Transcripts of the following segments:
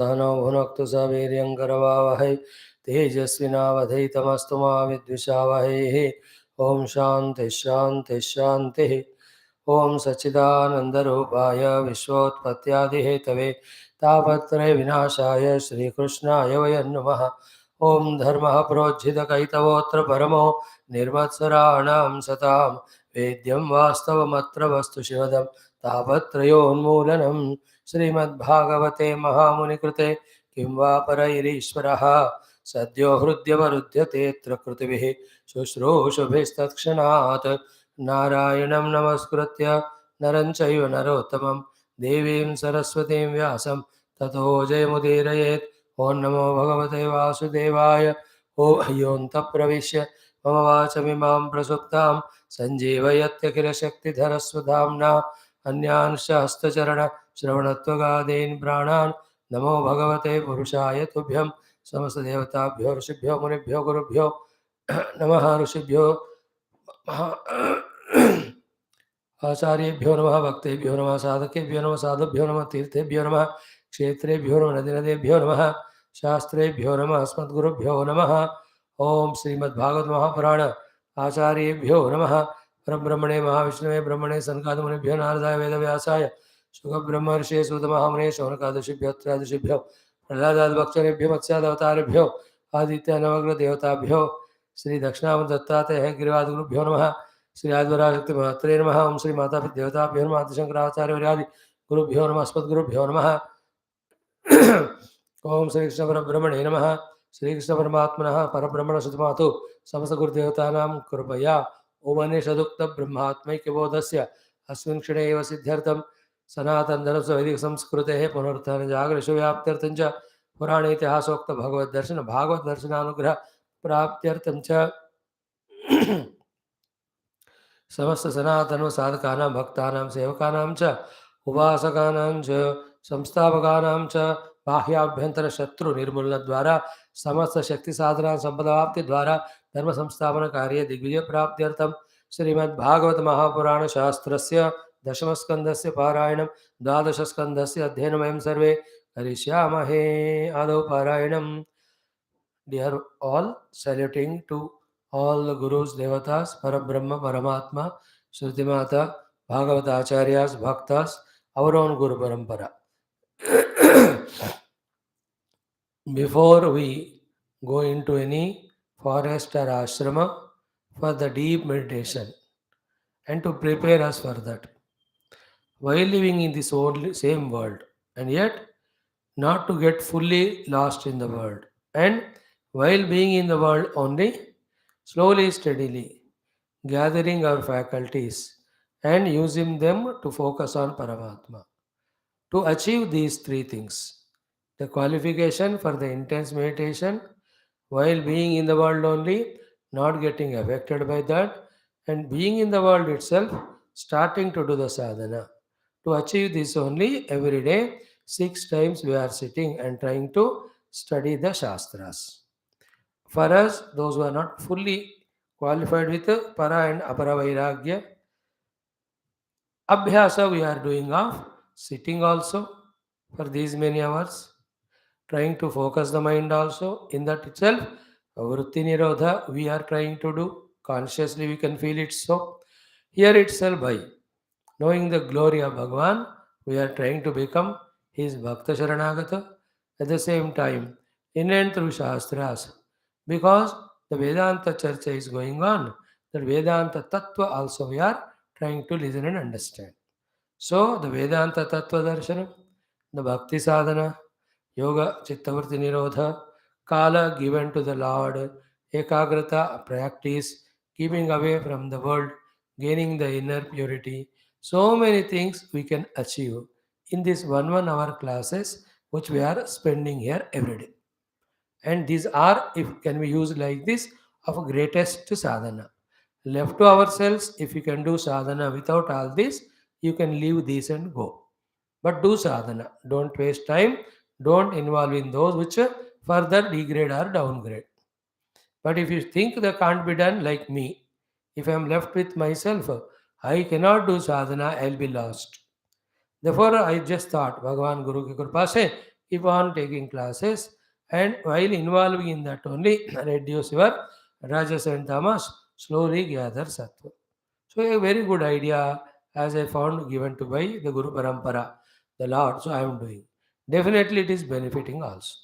सहनौ भुनक्तु स वीर्यं करवावहै तेजस्विनावधीतमस्तु मा विद्विषावहैः। ॐ शान्तिः शान्तिः शान्तिः। ॐ सच्चिदानन्दरूपाय विश्वोत्पत्त्यादिहेतवे तापत्रय विनाशाय श्रीकृष्णाय वयं नमः। ॐ धर्मः प्रोज्झितकैतवोऽत्र परमो निर्मत्सराणां सतां वेद्यं वास्तवमत्र वस्तु शिवदं तापत्रयोन्मूलनं। श्रीमद्भागवते महामुनिकृते किं वा परैरीश्वरः सद्यो हृद्यवरुध्यतेऽत्र कृतिभिः शुश्रूषुभिस्तत्क्षणात्। नारायणं नमस्कृत्य नरं चैव नरोत्तमं देवीं सरस्वतीं व्यासं ततो जयमुदीरयेत्। ॐ नमो भगवते वासुदेवाय। योऽन्तः प्रविश्य मम वाचमिमां प्रसुप्तां सञ्जीवयत्यखिलशक्तिधरस्वधाम्ना अन्यांश्च हस्तचरणश्रवणत्वगादीन् प्राणान् नमो भगवते पुरुषाय तुभ्यं। समस्तदेवताभ्यो ऋषिभ्यो मुनिभ्यो गुरुभ्यो नमः। ऋषिभ्यो आचार्येभ्यो नमः, भक्तेभ्यो नमः, साधकेभ्यो नमः, साधुभ्यो नमः, तीर्थेभ्यो नमः, क्षेत्रेभ्यो नमः, नदीनदेभ्यो नमः, शास्त्रेभ्यो नमः, अस्मद्गुरुभ्यो नमः। ओम श्रीमद्भागवत महापुराण आचार्येभ्यो नमः। परब्रह्मणे महाविष्णवे ब्रह्मणे सनकादिमुनिभ्यो नारदाय वेदव्यासाय शुकब्रह्मर्षिये सूतमहामुने शौनकादिषिभ्यो त्रयादशिभ्यो प्रह्लादादिभक्तरेभ्यो मत्स्यादवतारेभ्यो आदित्य नवग्रह देवताभ्यो श्री दक्षिणामूर्ति गिरिवादिगुरुभ्यो नमः। श्री आदिवराशक्ति महत्रे नमः। ओम श्री माता देवताभ्यो नमः। आदिशंकराचार्य गुरुभ्यो नमः, अस्मद्गुरुभ्यो नमः। ओम श्री कृष्ण परब्रह्मणे नमः। श्री कृष्ण परमात्मनः परब्रह्मण सुतमातु समस्त गुरुदेवतानां कृपया ओमनिषदुक्त ब्रह्मात्मैक्यबोधस्य अस्मिन् क्षणे एव सिद्ध्यर्थं सनातन धर्म वैदिक संस्कृतेः पुनरुत्थान जागृति व्याप्त्यर्थं च पुराण इतिहासोक्त भगवत दर्शनानुग्रह प्राप्त्यर्थं च समस्त सनातन साधकानां भक्तानां सेवकानां च उपासकानां च संस्थापकानां च बाह्याभ्यंतर शत्रु निर्मूलन द्वारा समस्त शक्ति साधना संपदाप्ति द्वारा धर्म संस्थापन कार्य दिग्विजय प्राप्त्यर्थं श्रीमद्भागवत महापुराण शास्त्रस्य दशमस्कन्धस्य पारायणं द्वादशस्कन्धस्य अध्ययनं वयं सर्वे करिष्यामहे। आदौ पारायणं। Dear all, saluting to all the gurus, devatas, Parabrahma, Paramatma, Shrutimata, Bhagavata Acharyas, Bhaktas, our own Guru Parampara. Before we go into any forest or ashrama for the deep meditation and to prepare us for that, while living in this same world and yet not to get fully lost in the world, and while being in the world only, slowly, steadily gathering our faculties and using them to focus on Paramatma. To achieve these three things, the qualification for the intense meditation, while being in the world only, not getting affected by that, and being in the world itself, starting to do the sadhana. To achieve this only, every day, 6 times we are sitting and trying to study the Shastras. For us, those who are not fully qualified with Para and Apara Vairagya, Abhyasa we are doing of sitting also for these many hours, trying to focus the mind also. In that itself, Vritti Nirodha we are trying to do. Consciously we can feel it so. Here itself, by knowing the glory of Bhagavan, we are trying to become his Bhakta Sharanagata. At the same time, in and through Shastras, because the Vedanta Charcha is going on, that Vedanta Tattva also we are trying to listen and understand. So, the Vedanta Tattva Darshana, the Bhakti Sadhana, Yoga Chittavarti Nirodha, Kala given to the Lord, Ekagrata practice, keeping away from the world, gaining the inner purity. So many things we can achieve in these 1 hour classes which we are spending here every day. And these are, if can be used like this, of greatest sadhana. Left to ourselves, if you can do sadhana without all this, you can leave this and go. But do sadhana. Don't waste time. Don't involve in those which further degrade or downgrade. But if you think that can't be done, like me, if I am left with myself, I cannot do sadhana, I'll be lost. Therefore, I just thought, Bhagavan Guru ki kripa se, keep on taking classes, and while involving in that only, reduce your rajas and tamas, slowly gather sattva. So a very good idea, as I found, given to by the Guru Parampara, the Lord. So I am doing. Definitely it is benefiting also.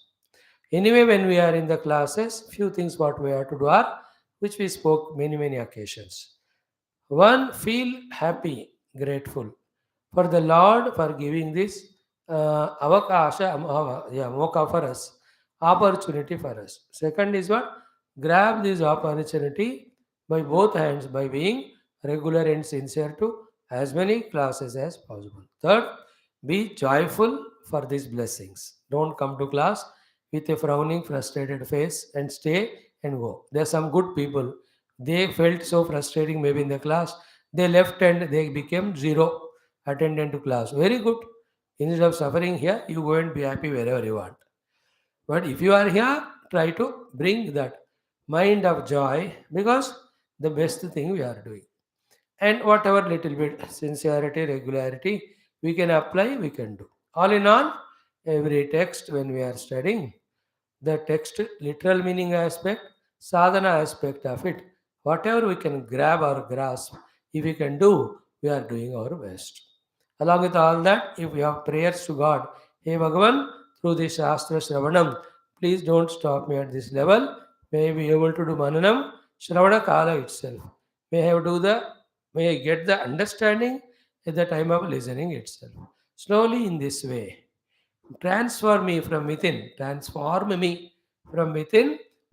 Anyway, when we are in the classes, few things what we have to do are, which we spoke many occasions. One, feel happy, grateful for the Lord for giving this moka for us, opportunity for us. Second is what? Grab this opportunity by both hands by being regular and sincere to as many classes as possible. Third, be joyful for these blessings. Don't come to class with a frowning, frustrated face and stay and go. There are some good people. They felt so frustrating maybe in the class. They left and they became zero attendant to class. Very good. Instead of suffering here, you go and be happy wherever you want. But if you are here, try to bring that mind of joy because the best thing we are doing. And whatever little bit sincerity, regularity we can apply, we can do. All in all, every text when we are studying, the text literal meaning aspect, sadhana aspect of it, whatever we can grab or grasp, if we can do, we are doing our best. Along with all that, if we have prayers to God, hey Bhagavan, through this Shastra Shravanam, please don't stop me at this level. May I be able to do Mananam, Shravana Kala itself. May I do the may I get the understanding at the time of listening itself. Slowly in this way, transform me from within,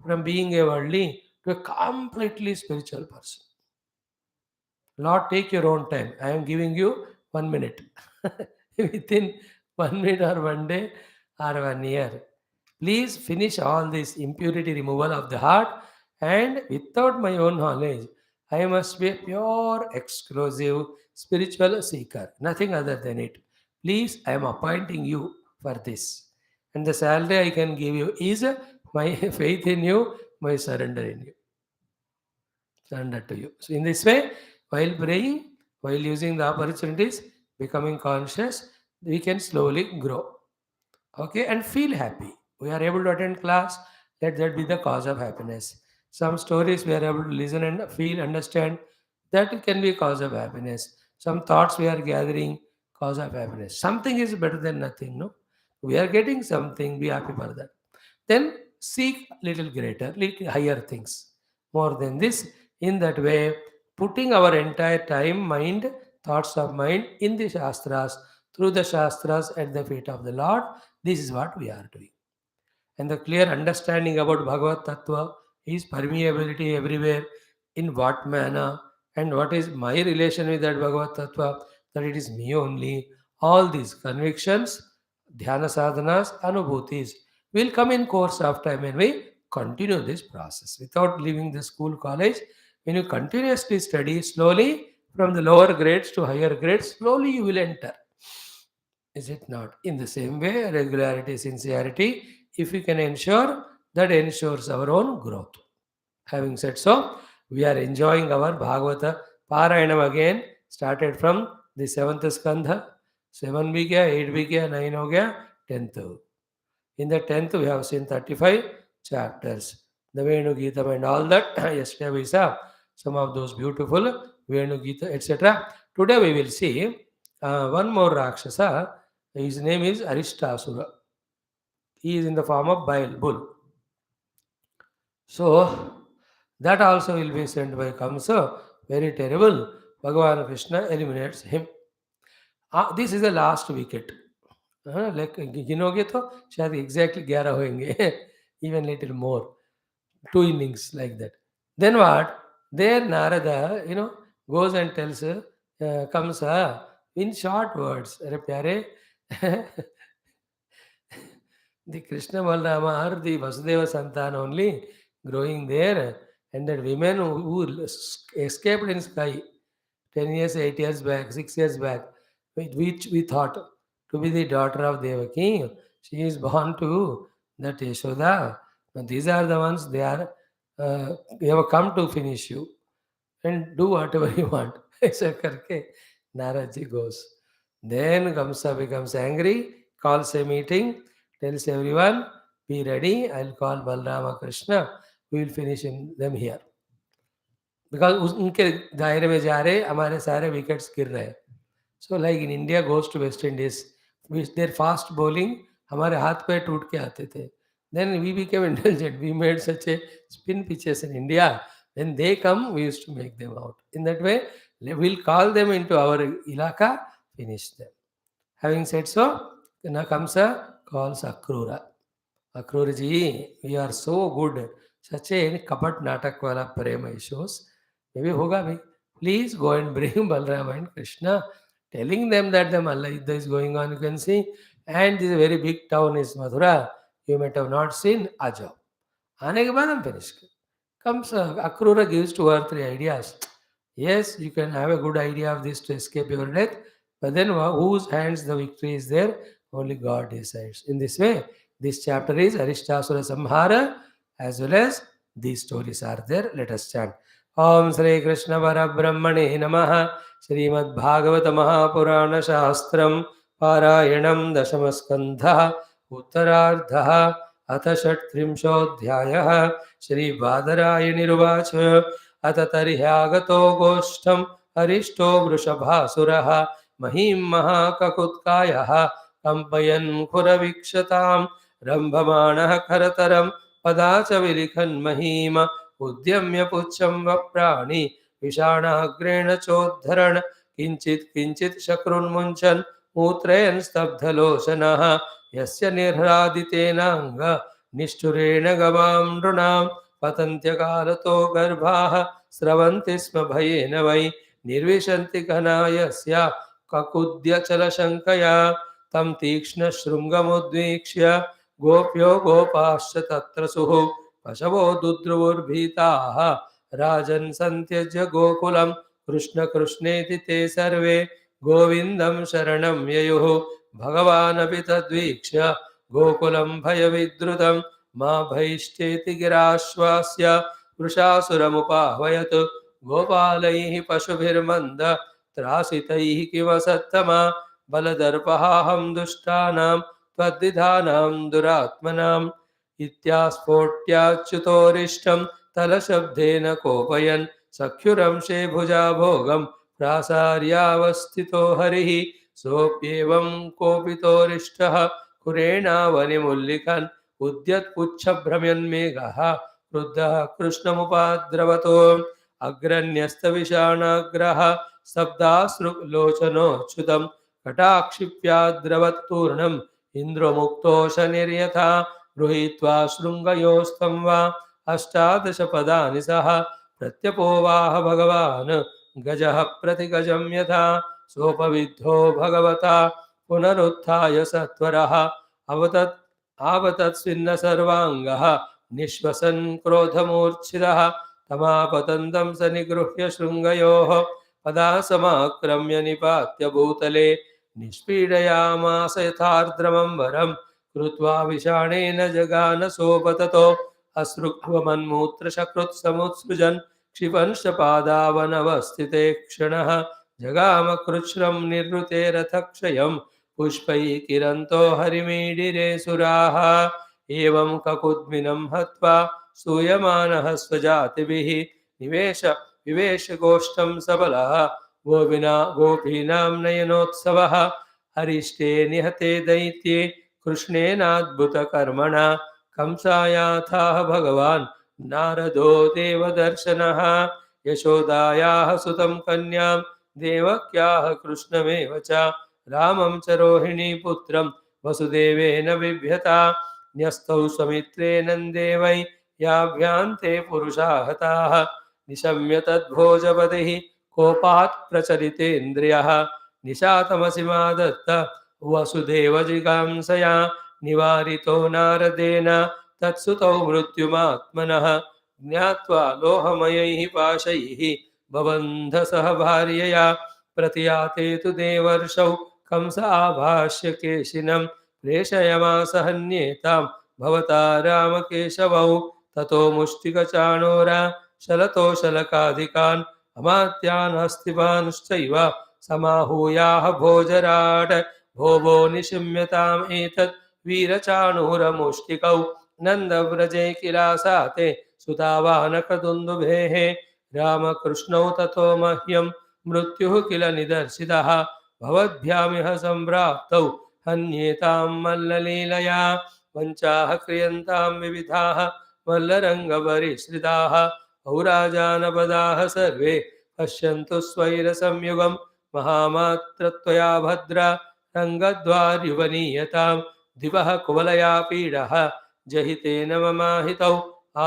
from being a worldly to a completely spiritual person. Lord, take your own time. I am giving you 1 minute. Within 1 minute or 1 day or 1 year. Please finish all this impurity removal of the heart, and without my own knowledge, I must be a pure, exclusive spiritual seeker, nothing other than it. Please, I am appointing you for this. And the salary I can give you is my faith in you, my surrender in you. Surrender to you. So, in this way, while praying, while using the opportunities, becoming conscious, we can slowly grow. Okay, and feel happy. We are able to attend class, let that be the cause of happiness. Some stories we are able to listen and feel, understand, that can be a cause of happiness. Some thoughts we are gathering, cause of happiness. Something is better than nothing, no? We are getting something, be happy for that. Then seek little greater, little higher things. More than this, in that way, putting our entire time, mind, thoughts of mind in the Shastras, through the Shastras at the feet of the Lord, this is what we are doing. And the clear understanding about Bhagavad Tattva is permeability everywhere, in what manner, and what is my relation with that Bhagavad Tattva, that it is me only. All these convictions, dhyana sadhanas, anubhutis will come in course of time when we continue this process without leaving the school, college. When you continuously study slowly from the lower grades to higher grades, slowly you will enter. Is it not? In the same way, regularity, sincerity, if we can ensure, that ensures our own growth. Having said so, we are enjoying our Bhagavata Parayanam again, started from the 7th Skandha. 7 bhi gaya, 8 bhi gaya, 9 ho gaya, 10th. In the 10th, we have seen 35 chapters. The Venu Gita and all that. Yesterday we saw some of those beautiful Venu Gita, etc. Today we will see one more Rakshasa. His name is ARISHTASURA. He is in the form of bull. So, that also will be sent by KAMSA. Very terrible. Bhagavan Krishna eliminates him. This is the last wicket. Like गिनोगे तो शायद exactly 11 होंगे. Even little more. 2 innings like that. Then what? There Narada, goes and tells Kamsa in short words. अरे प्यारे, the Krishna Balarama are the Vasudeva Santan only growing there, and that women who escaped in sky 10 years, 8 years back, 6 years back, which we thought to be the daughter of Devaki, she is born to that Yashoda. Now these are the ones they have come to finish you and do whatever you want. ऐसा करके Naraji goes. Then Kamsa becomes angry, calls a meeting, tells everyone, be ready, I'll call Balarama Krishna, we will finish them here. Because उनके दायरे में जा रहे हमारे सारे wickets गिर रहे हैं. So like in India goes to West Indies, with their fast bowling, हमारे हाथ पे टूट के आते थे. Then we became intelligent. We made such a spin pitches in India. When they come, we used to make them out. In that way, we'll call them into our ilaka, finish them. Having said so, now Kamsa calls Akrura. Akrura ji, we are so good. Such a kapat natak wala prema shows. Maybe hoga bhai. Please go and bring Balram and Krishna, telling them that the Malla Yuddha is going on, you can see. And this is a very big town is Mathura. You might have not seen. Ajao. आने के बाद हम finish कर. Comes Akrura gives 2 or 3 ideas. Yes, you can have a good idea of this to escape your death, but then whose hands the victory is there? Only God decides. In this way, this chapter is ARISHTASURA Samhara, as well as these stories are there. Let us chant. Om Shri Krishna Parabrahmane Namaha. Srimad Bhagavata Mahapurana Shastram Parayanam Dashamaskandha Uttarardha अथ षट्त्रिंशोऽध्यायः श्रीबादरायणिरुवाच अथ तर्ह्यागतो गोष्ठम् अरिष्टो वृषभासुरः महीं महाककुत्कायः कम्पयन् खुरवीक्षताम् रम्भमाणः करतरम् पदा च विलिखन् महीम उद्यम्य पुच्छं वप्राणि विषाणाग्रेण चोद्धरन् किञ्चित् किञ्चित् शक्रुन्मुञ्चन् मूत्रयन् स्तब्धलोचनः यस्य निर्ह्रादितेनाङ्ग निष्ठुरेण गवां नृणां पतन्त्यकालतो गर्भाः स्रवन्ति स्म भयेन वै निर्विशन्ति घना यस्य ककुद्यचलशङ्कया तं तीक्ष्णशृङ्गमुद्वीक्ष्य गोप्यो गोपाश्च तत्र सुः पशवो दुद्रुवुर्भीताः राजन् सन्त्यज्य गोकुलं कृष्ण कृष्णेति ते सर्वे गोविन्दं शरणं ययुः भगवानपि तद्वीक्ष्य गोकुलं भयविद्रुतं मा भैष्ठेति गिराश्वास्य वृषासुरमुपाह्वयत् गोपालैः पशुभिर्मन्द त्रासितैः किमसत्तमा बलदर्पहाहं दुष्टानां त्वद्विधानां दुरात्मनाम् इत्यास्फोट्याच्युतोरिष्टं तलशब्देन कोपयन् सख्युरंशे भुजा भोगं प्रासार्यावस्थितो हरिः सोऽप्येवं कोपितोरिष्टः कुरेणावनिमुल्लिखन् उद्यत्पुच्छभ्रमन्मेघः क्रुद्धः कृष्णमुपाद्रवतो अग्रन्यस्तविषाणाग्रः शब्दाश्रुलोचनोच्युतं कटाक्षिप्याद्रवत्तूर्णम् इन्द्रमुक्तोशनिर्यथा गृहीत्वा शृङ्गयोस्तं वा अष्टादशपदानि सह प्रत्यपोवाह भगवान् गजः प्रतिगजं यथा सोपविद्धो भगवता पुनरुत्थाय सत्वरः आवतत्स्विन्न सर्वाङ्गः निःश्वसन् क्रोधमूर्च्छितः तमापतन्तं स निगृह्य शृङ्गयोः पदासमाक्रम्य निपात्य भूतले निष्पीडयामास यथार्द्रमम्बरं कृत्वा विषाणेन जगान सोपततो अश्रुक्वमन्मूत्रशकृत्समुत्सृजन् क्षिपंश्च पादावनवस्थिते क्षणः जगामकृच्छ्रं निर्वृते रथक्षयं पुष्पैः किरन्तो हरिमीडिरे सुराः एवं ककुद्मिनं हत्वा सूयमानः स्वजातिभिः विवेश गोष्ठं सबलः गोपीनां नयनोत्सवः अरिष्टे निहते दैत्ये कृष्णेनाद्भुतकर्मणा कंसायाथाः भगवान् नारदो देवदर्शनः यशोदायाः सुतं कन्यां देवक्याः कृष्णमेव च रामं च रोहिणीपुत्रं वसुदेवेन बिभ्यता न्यस्तौ स्वमित्रे नन्दे वै याभ्यान्ते पुरुषा हताः निशम्य तद्भोजपतिः कोपात् प्रचलितेन्द्रियः निशातमसिमादत्त वसुदेवजिगांसया निवारितो नारदेन तत्सुतौ मृत्युमात्मनः ज्ञात्वा लोहमयैः पाशैः बबन्धसः भार्यया प्रतियाते तु देवर्षौ कंस आभाष्य केशिनं प्रेषयमास हन्येतां भवता रामकेशवौ ततो मुष्टिकचाणोरा शलतोशलकाधिकान् अमात्यान् हस्तिपांश्चैव समाहूयाः भोजराट भोभो निशिम्यताम् एतत् वीरचाणूरमुष्टिकौ नन्दव्रजे किलासाते सुतावानकदुन्दुभेः रामकृष्णौ ततो मह्यं मृत्युः किल निदर्शितः भवद्भ्यामिह सम्प्राप्तौ हन्येतां मल्ललीलया वञ्चाः क्रियन्तां विविधाः मल्लरङ्गपरिश्रिताः औराजानपदाः सर्वे पश्यन्तु स्वैरसंयुगं महामात्रत्वया भद्रा रङ्गद्वार्युपनीयतां दिवः कुवलया पीडः जहितेन ममाहितौ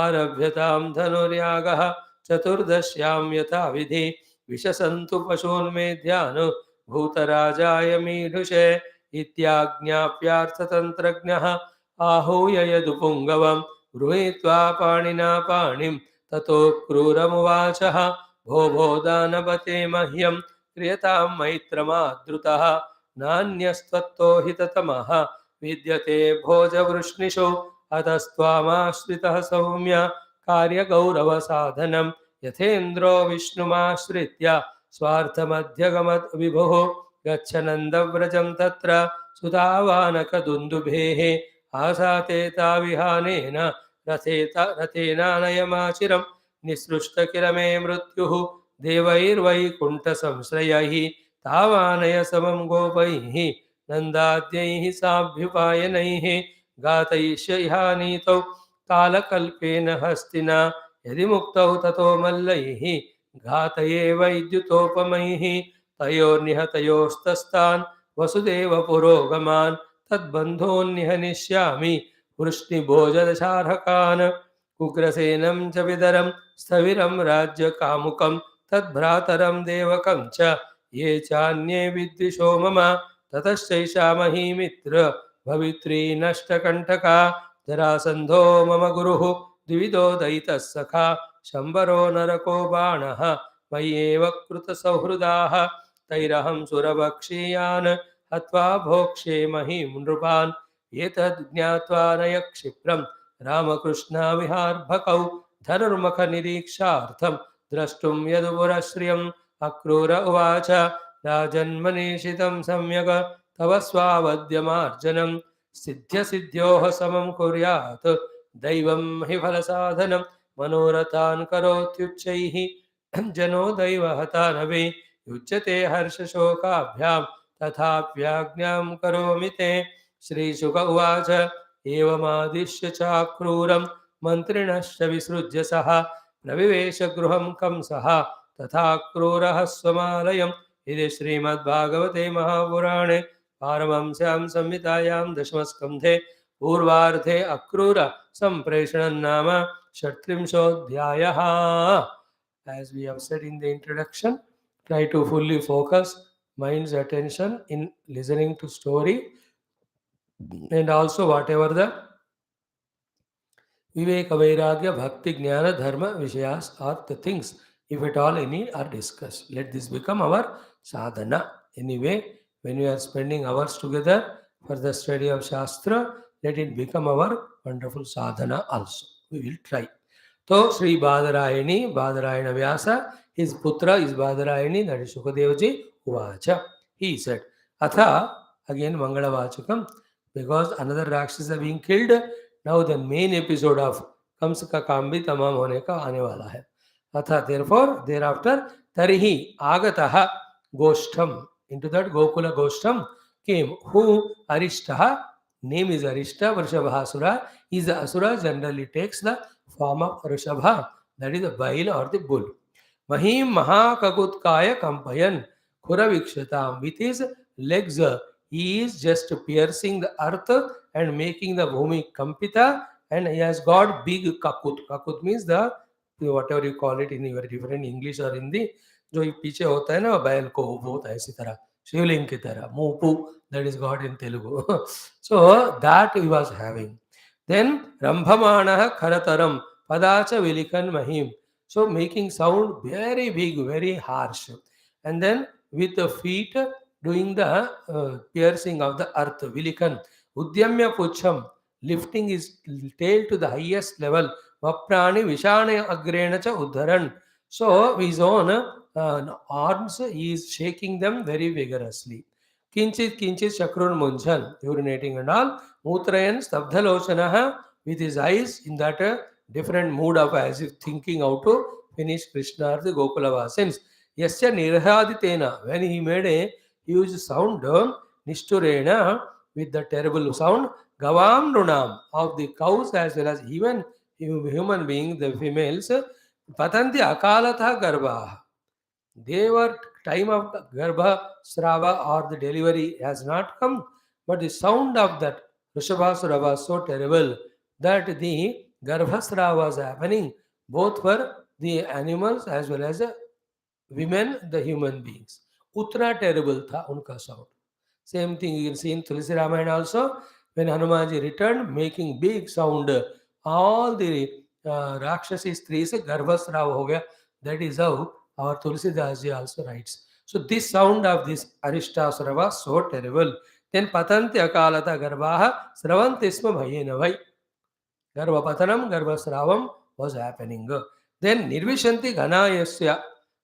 आरभ्यतां धनुर्यागः चतुर्दश्यां यथाविधि विशसन्तु पशून्मेध्यान् भूतराजाय मीढुषे इत्याज्ञाप्यार्थतन्त्रज्ञः आहूय यदुपुङ्गवं गृहीत्वा पाणिना पाणिं ततो क्रूरमुवाचः भो भो दानपते मह्यं क्रियतां मैत्रमादृतः नान्यस्त्वत्तो हिततमः विद्यते भोजवृष्णिषु अतस्त्वामाश्रितः सौम्य कार्यगौरवसाधनं यथेन्द्रो विष्णुमाश्रित्य स्वार्थमध्यगमत् विभुः गच्छनन्दव्रजं तत्र सुतावानकदुन्दुभेः आसाते ताविहानेन रथेनानयमाचिरं निःसृष्टकिल मे मृत्युः देवैर्वैकुण्ठसंश्रयैः तावानय समं गोपैः नन्दाद्यैः साभ्युपायनैः घातयिष्य इहानीतौ कालकल्पेन हस्तिना यदि मुक्तौ ततो मल्लैः घातये वैद्युतोपमैः तयोर्निहतयोस्तस्तान् वसुदेवपुरोगमान् तद्बन्धोन्निहनिष्यामि वृष्णिभोजदशार्हकान् उग्रसेनं च विदरं स्थविरं राज्यकामुकं तद्भ्रातरं देवकं च ये चान्ये विद्विषो मम ततश्चैषा महीमित्र भवित्री नष्टकण्टका जरासन्धो मम गुरुः द्विविधो दयितः सखा शम्बरो नरको बाणः मय्येव कृतसौहृदाः तैरहं सुरभक्षीयान् हत्वा भोक्ष्ये महीं नृपान् एतद् ज्ञात्वा नय क्षिप्रं रामकृष्णाविहार्भकौ धनुर्मुखनिरीक्षार्थं द्रष्टुं यदुपुरश्रियम् अक्रूर उवाच राजन्मनीषितं सम्यक् तव स्वावद्यमार्जनं सिद्ध्यसिद्ध्योः समं कुर्यात् दैवं हि फलसाधनं मनोरथान् करोत्युच्चैः जनो दैवहता नवे युज्यते हर्षशोकाभ्यां तथाप्याज्ञां करोमि ते श्रीशुक उवाच एवमादिश्य चाक्रूरं मन्त्रिणश्च विसृज्य सः प्रविवेश गृहं कंसः तथा क्रूरः स्वमालयम् इति श्रीमद्भागवते महापुराणे पारमहंस्यां संहितायां दशमस्कन्धे पूर्वार्धे अक्रूर सम्प्रेषणं नाम षट्त्रिंशोऽध्यायः. As we have said in the introduction, try to fully focus mind's attention in listening to story, and also whatever the Viveka, Vairagya, Bhakti, Jnana, Dharma, Vishayas are the things, if at all any, are discussed. Let this become our sadhana. Anyway, when we are spending hours together for the study of Shastra, let it become our wonderful sadhana also. We will try. So, Sri Badarayani, Badarayana Vyasa, his putra is Badarayani, that is Shukadevaji, Uvacha. He said, Atha, again Mangala Vachakam, because another Rakshasa being killed, now the main episode of Kamsa ka काम भी तमाम होने का आने वाला है. अतः therefore thereafter तर्हि आगतः गोष्ठम, into that Gokula Goshtam came who Arishtaha, name is Arishta, Vrishabhasura is the asura, generally takes the form of Rishabha, that is the bail or the bull. Mahim Mahakakutkaya Kampayan Khuravikshatam, with his legs he is just piercing the earth and making the bhumi kampita, and he has got big kakut. Kakut means the whatever you call it in your different English or Hindi, जो ये पीछे होता है ना बैल को, वो होता है इसी तरह शिवलिंग की तरह मुपु, that is God in Telugu. So that he was having. Then Rambhamanah Karataram Padacha Vilikan Mahim, so making sound very big, very harsh, and then with the feet doing the piercing of the earth, Vilikan Udyamya Pucham, lifting his tail to the highest level, Vaprani Vishana Agrenacha Udharan, so his own arms he is shaking them very vigorously. Kinchit kinchit shakrur munchan, urinating and all. Mutrayan stabdhalochanaha, with his eyes in that different mood of as if thinking how to finish Krishna or the Gokula Vasins. Yasya nirhaditena, when he made a huge sound, nishturena, with the terrible sound, gavam runam, of the cows as well as even human beings, the females, patanti akalatha garbha. They were time of the Garbha Srava or the delivery has not come, but the sound of that Rishabhasura was so terrible that the Garbhasra was happening both for the animals as well as the women, the human beings. Utra terrible tha unka sound. Same thing you can see in Tulsi Ramayana also. When Hanumanji returned, making big sound, all the Rakshasi strees Garbhasrava ho gaya. That is how our Tulsidas ji also writes. So this sound of this Arishtasura was so terrible. Then Patanti Akalata Garbhaha Sravantisma Bhayena Vai. Garbhapatanam, Garbhasravam was happening. Then Nirvishanti Ghanayasya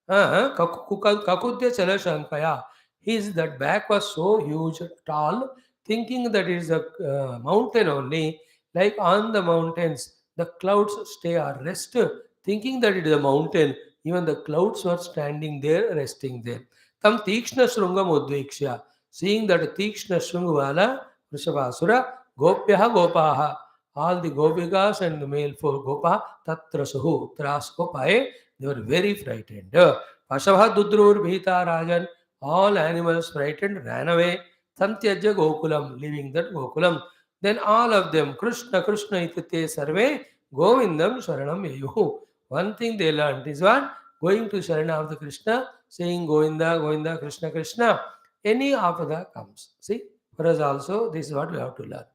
Kakudya Chalashankaya. His that back was so huge, tall, thinking that it is a mountain only, like on the mountains, the clouds stay or rest, thinking that it is a mountain, even the clouds were standing there, resting there. Tam Tikshna Shrungam Udvikshya, seeing that Tikshna Shrungvala, Vrishabhasura, Gopyaha Gopaha, all the Gopikas and the male for Gopa, Tatra Suhu, Tras Gopae, they were very frightened. Pashavha Dudrur Bhita Rajan, all animals frightened ran away. Tantyajya Gokulam, leaving that Gokulam. Then all of them, Krishna, Krishna itate sarve, Govindam Sharanam Yayuhu. One thing they learned is what? Going to Sharana of the Krishna, saying Govinda, Govinda, Krishna, Krishna. Any apada comes. See, for us also, this is what we have to learn.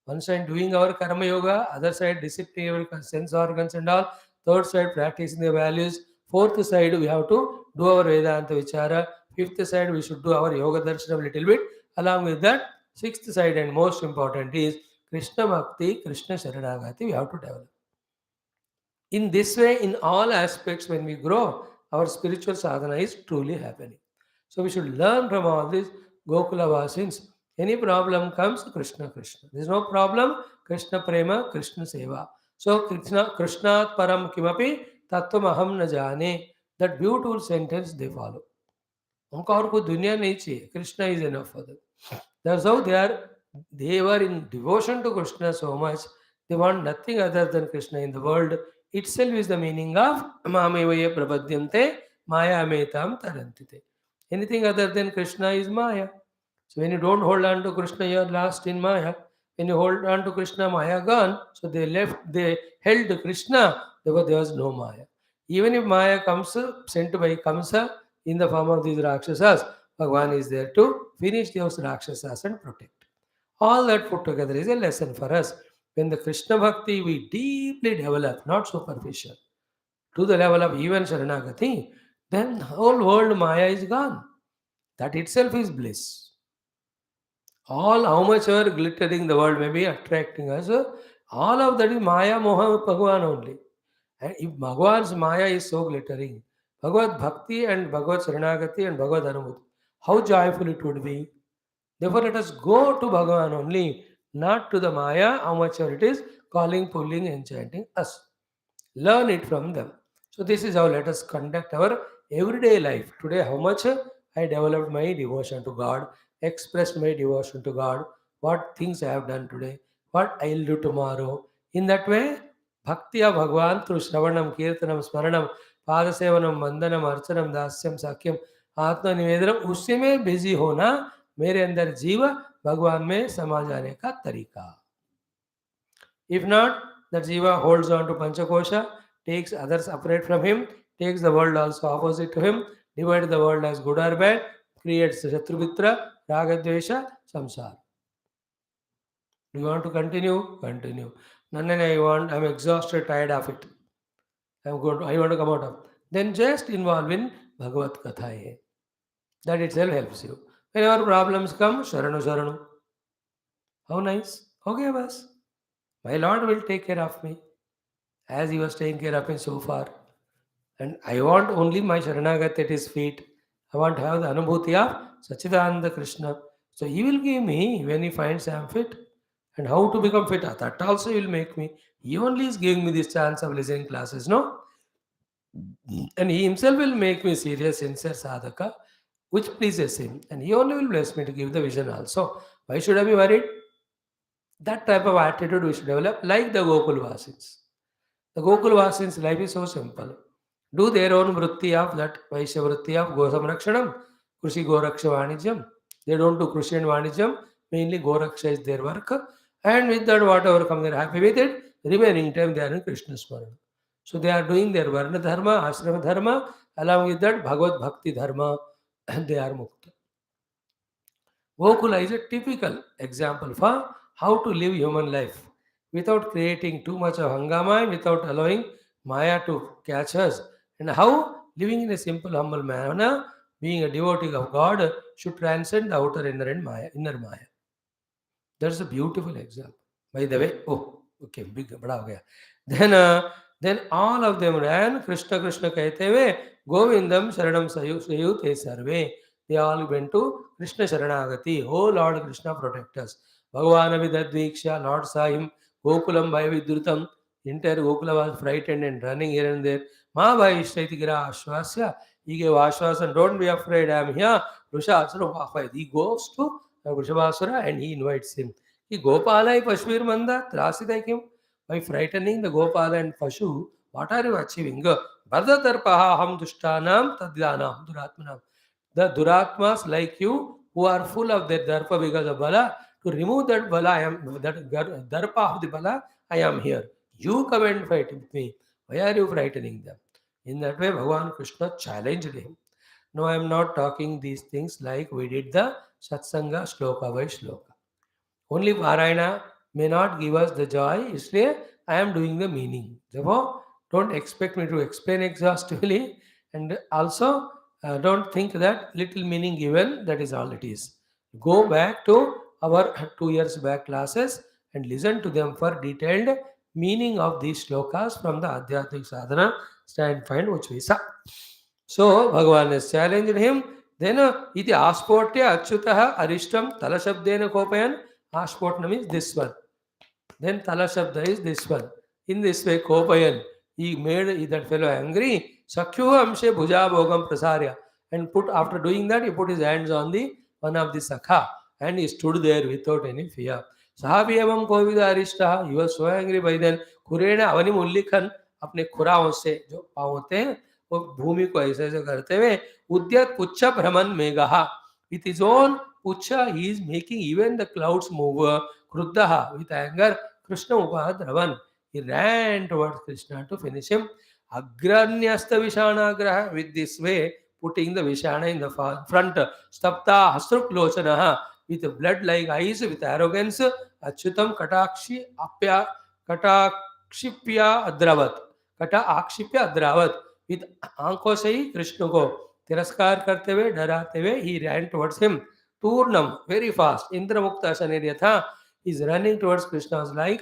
One side doing our karma yoga, other side disciplining our sense organs and all, third side practicing the values, fourth side we have to do our Vedanta Vichara, fifth side we should do our Yoga Darshanam a little bit. Along with that, sixth side and most important is Krishna Bhakti, Krishna Sharanagati we have to develop. In this way, in all aspects, when we grow, our spiritual sadhana is truly happening. So we should learn from all this Gokula Vasins. Any problem comes, Krishna, Krishna. There is no problem, Krishna Prema, Krishna Seva. So Krishnat Param Kimapi Tattvam Aham Na Jane. That beautiful sentence they follow. उनको और कोई दुनिया नहीं चाहिए. Krishna is enough for them. That's how they were in devotion to Krishna so much. They want nothing other than Krishna in the world. Itself is the meaning of Mamevaya Prabhadyante Maya Metam Tarantite. Anything other than Krishna is Maya. So when you don't hold on to Krishna, you are lost in Maya. When you hold on to Krishna, Maya gone. So they held Krishna, therefore there was no Maya. Even if Maya comes sent by Kamsa in the form of these Rakshasas, Bhagavan is there to finish those Rakshasas and protect. All that put together is a lesson for us. When the Krishna Bhakti we deeply develop, not superficial, to the level of even Sharanagati, then the whole world Maya is gone. That itself is bliss. All how much ever glittering the world may be attracting us, all of that is Maya Moha Bhagavan only. And if Bhagavan's Maya is so glittering, Bhagavad Bhakti and Bhagavad Saranagati and Bhagavad Anubhuti, how joyful it would be. Therefore, let us go to Bhagavan only, not to the Maya, how much ever it is calling, pulling, enchanting us. Learn it from them. So this is how let us conduct our everyday life. Today, how much I developed my devotion to God, expressed my devotion to God, what things I have done today, what I will do tomorrow. In that way, Bhakti of Bhagavan through Shravanam, Kirtanam, Smaranam, Padasevanam, Vandanam, Archanam, Dasyam, Sakyam, Atma Nivedanam, उसी में busy होना मेरे अंदर जीव भगवान में समा जाने का तरीका. If not, that jiva holds on to Panchakosha, takes others separate from him, takes the world also opposite to him, divides the world as good or bad, creates Shatrumitra, Ragadvesha, Samsara. Do you want to continue? Continue. None I'm exhausted, tired of it. I want to come out of. Then just involve in Bhagavad Katha. That itself helps you. Whenever problems come, Sharanu Sharanu. How nice. Okay, boss. My Lord will take care of me as he was taking care of me so far. And I want only my Sharanagati at his feet. I want to have the Anubhuti of Sachidananda Krishna. So he will give me when he finds I am fit. And how to become fit, that also will make me. He only is giving me this chance of listening classes, no? And he himself will make me serious, sincere sadhaka, which pleases him. And he only will bless me to give the vision also. Why should I be worried? That type of attitude we should develop, like the Gokul Vasins. The Gokul Vasins' life is so simple. Do their own vritti of that Vaishya vritti of Gosamrakshanam, Krushi Goraksha Vanijam. They don't do Krushi and Vanijam, mainly Goraksha is their work. And with that, whatever comes, they're happy with it. Remaining time, they are in Krishna Smarana. So they are doing their Varna Dharma, Ashrama Dharma, along with that Bhagavad Bhakti Dharma, and they are Mukta. Gokula is a typical example for how to live human life without creating too much of hangama and without allowing Maya to catch us, and how living in a simple, humble manner, being a devotee of God, should transcend the outer inner Maya. That's a beautiful example. By the way, oh, okay, big, bada ho gaya. Then all of them ran Krishna Krishna कहते हुए Govindam Sharanam Sayu te sarve. They all went to Krishna Sharanagati. Oh Lord Krishna, protect us. Bhagavan Vidadviksha, Lord saw him. Gokulam by Vidrutam. Entire Gokula was frightened and running here and there. Maha Ishtaiti Gira Ashwasya. He gave Ashwasan, don't be afraid, I am here. Rusha, he goes to Vrishabhasura and he invites him. He Gopala Pashvir Manda, Trasitai him. By frightening the Gopala and Pashu, what are you achieving? Bhardatarpaha ham dushtanam tadyanam duratmanam. The duratmas like you who are full of their darpa because of bala, to remove that bala, that darpa of the bala, I am here. You come and fight with me. Why are you frightening them? In that way, Bhagavan Krishna challenged him. No, I am not talking these things like we did the Satsanga shloka by shloka. Only Parayana may not give us the joy, इसलिए I am doing the meaning. Therefore, don't expect me to explain exhaustively, and also don't think that little meaning given, that is all it is. Go back to our 2 years back classes and listen to them for detailed meaning of these shlokas from the Adhyatmic Sadhana standpoint which we saw. So, Bhagavan has challenged him. Then, iti aspotya achyutah arishtam talashabdena kopayan. Aspotna means this one. Then talashabda is this one. In this way, kopayan. He made that fellow angry. Sakyuha amshe bhuja bhogam prasarya. And after doing that, he put his hands on the one of the sakha. And he stood there without any fear. Sahabhyavam kovida arishta. He was so angry by then. Kurena avani mullikhan. अपने खुराओं से जो पाँव होते हैं वो भूमि को ऐसे ऐसे करते हुए उद्यत पुच्छ भ्रमण Megha with his own pucha he is making even the clouds move. Kruddha with anger Krishna upadravan, he ran towards Krishna to finish him. Agranyasta vishanagraha, with this way putting the vishana in the front. Stapta hasruk lochanaha, with blood like eyes, with arrogance. Achyutam katakshi apya katakshipya adravat, कटा आक्षिप्य अद्रावत, with आंखों से ही कृष्ण को तिरस्कार करते हुए डराते हुए ही ran towards him. Turnam, very fast. Indra-mukta Shanirya is running towards Krishna like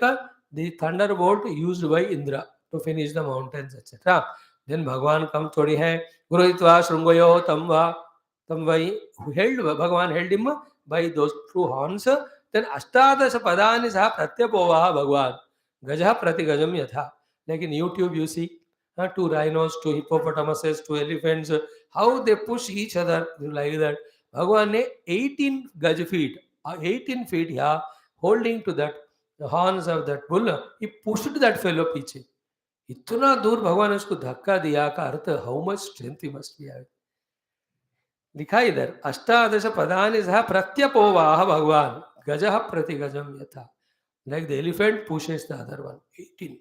the thunderbolt used by Indra to finish the mountains, etc. Then Bhagavan comes thodi hai Guruhitva Shrungayo Tamvai, who held Bhagavan held him by those two horns. Then Ashtadasha Padani Saha Pratyapovaha Bhagavan Gajaha Prati Gajam Yatha. Like in YouTube, you see two rhinos, two hippopotamuses, two elephants, how they push each other like that. Bhagavan ne 18 gaj feet, 18 feet, yeah, holding to that the horns of that bull, he pushed that fellow पीछे. इतना दूर भगवान ने उसको धक्का दिया का अर्थ how much strength he must be having. लिखा इधर अष्टादश पदानि सह प्रत्यपोवाह भगवान गजः प्रति गजम यथा. Like the elephant pushes the other one. 18.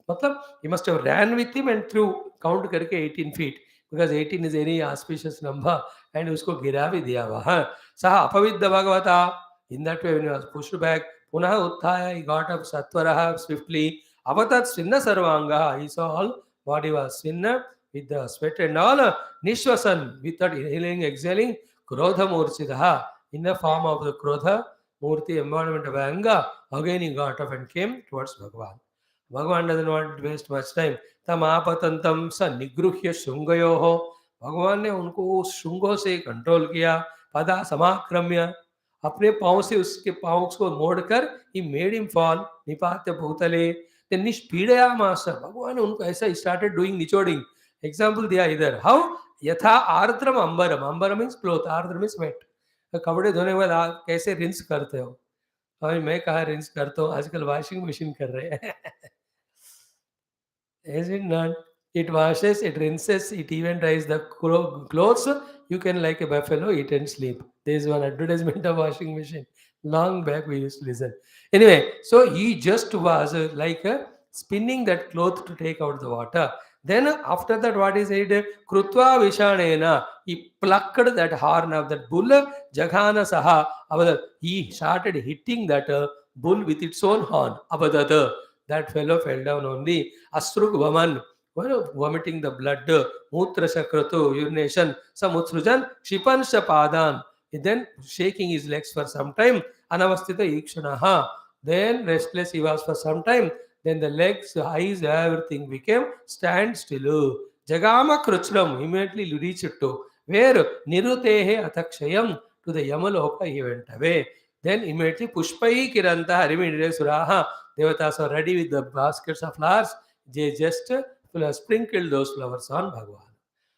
मतलब he must have ran with him and threw count करके 18 feet because 18 is any auspicious number and उसको गिरा भी दिया वहाँ. सह अपविद्ध भगवता. In that way when he was pushed back, पुनः उत्थाय, he got up satvaraha swiftly. Avatat svinna sarvanga. He saw all body was svinna with the sweat and all. Nishwasan, without inhaling, exhaling. Krodha murchitaha, in the form of the Krodha Murti, embodiment of anger. Again he got up and came towards Bhagavan. Bhagavan doesn't want to waste much time. Tamapatantam sa nigruhya shungayoho. भगवान ने उनको श्रृंगों से control किया. पदा समाक्रम्य, अपने पाँव से उसके पाँव को मोड़कर ही मेड हिम फॉल निपात्य भूतले then निष्पीडयामास भगवान उनको ऐसा स्टार्टेड डूइंग निचोडिंग एग्जाम्पल दिया इधर हाउ यथा आर्द्रम अंबरम अंबरम मीन्स क्लोथ आर्द्र मीन्स वेट कपड़े धोने के बाद आप कैसे रिंस करते हो अभी मैं कहा रिंस करता हूँ आजकल वॉशिंग मशीन कर रहे हैं Is it not? It washes, it rinses, it even dries the clothes. You can, like a buffalo, eat and sleep. There is one advertisement of washing machine. Long back we used to listen. Anyway, so he just was like spinning that cloth to take out the water. Then after that, what is it? Krutva Vishanena. He plucked that horn of that bull. Jaghana Saha. He started hitting that bull with its own horn. Abadada. That fellow fell down only. Asruk Vaman, vomiting the blood, Mutra Sakratu, urination, Samutsrujan, Shipan Shapadan. Then shaking his legs for some time, Anavastita Ikshanaha. Then restless he was for some time. Then the legs, the eyes, everything became stand still. Jagama Kruchram immediately reached to where Nirutehe Atakshayam to the Yamaloka he went away. Then immediately Pushpai Kiranta Harimindre Suraha. Devatas are ready with the baskets of flowers. They just sprinkled those flowers on Bhagavan.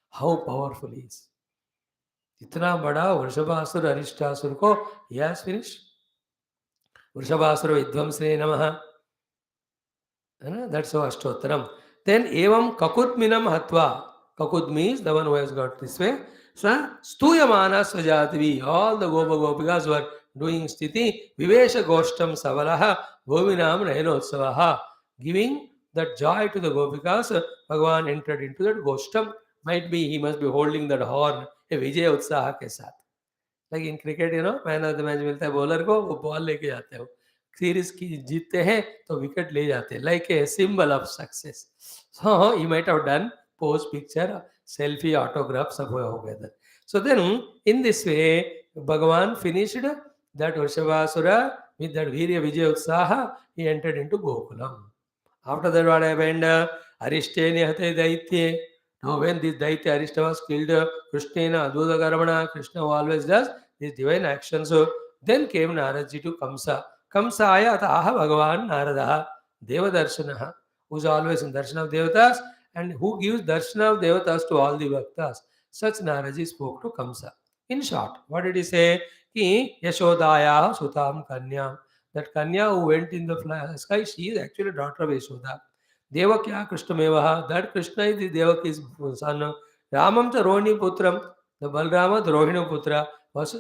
How powerful he is. इतना बड़ा वृषभासुर अरिष्टासुर को he has finished. Vrishabhasura विध्वंसने नमः. That's how Ashtottaram. Then evam kakudminam hatva. Kakud means the one who has got this way. So stuyamana svajatvi. All the Gopikas were doing sthiti. Vivesha goshtam savalaha. Govinam nainotsavaha. Giving that joy to the Gopikas, Bhagavan entered into that goshtam. Might be he must be holding that horn. A Vijay Utsaha ke saath. Like in cricket, man of the match मिलता है bowler को वो ball लेके जाते हो series की जीतते हैं तो विकेट ले जाते हैं like a symbol of success so he might have done post picture selfie autograph सब हो गया so then in this way Bhagwan finished that Vrishabhasura with that Virya Vijay Utsaha, he entered into Gokulam. After that, what happened? Arishtene Hate Daitye. Now, when this Daitya Arishta was killed, Krishnena Adhuta Karamana, Krishna always does these divine actions. So, then came Naradji to Kamsa. Kamsa aya ataha Bhagavan Naradaha, Deva Darshanaha, who's always in darshan of Devatas and who gives darshan of Devatas to all the Bhaktas. Such Naradji spoke to Kamsa. In short, what did he say? Ki Yashodaya Sutam Kanyam. That Kanya who went in the sky, she is actually daughter of Yashoda. Devakya Krishnamevaha. That Krishna is the Devaki's son. Ramam cha Rohini Putram. The Balrama, the Rohini Putra.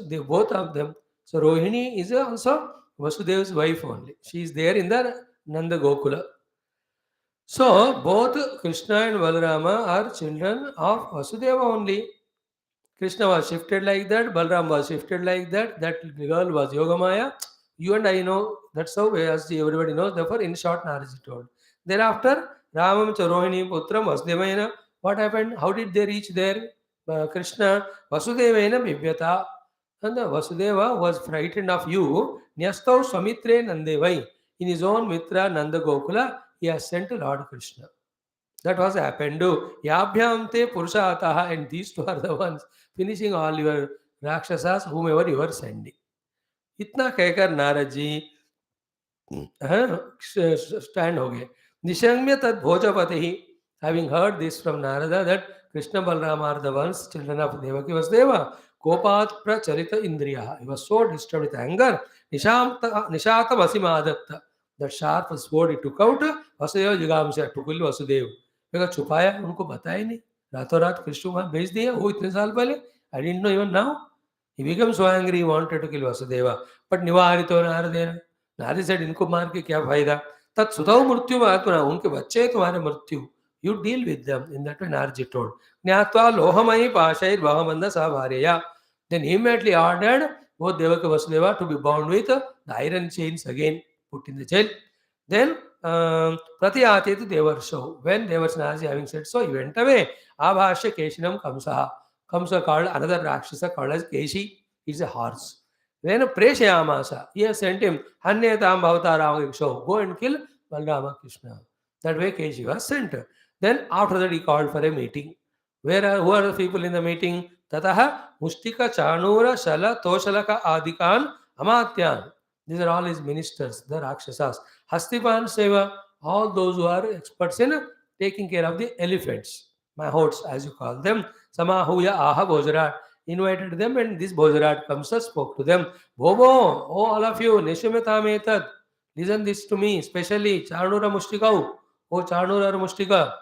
They both of them. So Rohini is also Vasudeva's wife only. She is there in the Nanda Gokula. So both Krishna and Balarama are children of Vasudeva only. Krishna was shifted like that, Balram was shifted like that, that girl was Yogamaya. You and I know, that's how as everybody knows, therefore in short Narji told. Thereafter, Ramam Charohini Putram Vasudevayana, what happened? How did they reach there? Krishna, Vasudevayana Bibhyata. And the Vasudeva was frightened of you. Nyastau Swamitre Nandevai. In his own Mitra Nanda Gokula, he has sent to Lord Krishna. That was happened. Yabhyam te Purushataha, and these two are the ones finishing all your Rakshasas, whomever you are sending. Itna कहकर Narad ji stand हो गए. Nishangmya tad bhojapatihi. Having heard this from Narada that Krishna Balram are the ones, children of Devaki Vasudeva, Kopat pracharita indriya. He was so disturbed with anger. Nishatam asimadatta. That sharp sword he took out. Vasudeva jigamsya to kill Vasudeva. because छुपाया उनको बताया नहीं रातों रात कृष्ण वहां भेज दिया वो इतने साल पहले I didn't know even now. He became so angry he wanted to kill Vasudeva. But निवारितो नारदेन Narad said इनको मार के क्या फायदा तत्सुतौ मृत्यु महात्मा उनके बच्चे तुम्हारे मृत्यु you deal with them. In that way Narji told ज्ञात्वा लोहमयी पाशैर वहमंद सा भार्यया. Then he immediately ordered both Devaki Vasudeva to be bound with the iron chains again, put in the jail. Then Pratyate to Devarsho. When Devarsho Narji having said so, he went away. Abhashya Keshinam Kamsa. Kamsa called another Rakshasa called as Keshi. He's a horse. Then Preshayamasa. He has sent him Hannetam Bhavataram. Go and kill Balrama Krishna. That way Keshi was sent. Then after that he called for a meeting. Who are the people in the meeting? Tataha Mustika Chanura Shala Toshalaka Adikan Amatyan. These are all his ministers, the Rakshasas. Hastipan Seva, all those who are experts in taking care of the elephants, mahots as you call them. Samahuya Aha Bhojarat invited them, and this Bhojarat Kamsa spoke to them. Bobo, oh all of you, Nishimatametad, listen this to me, especially Charnura Mustikau, oh Charnura Mustika.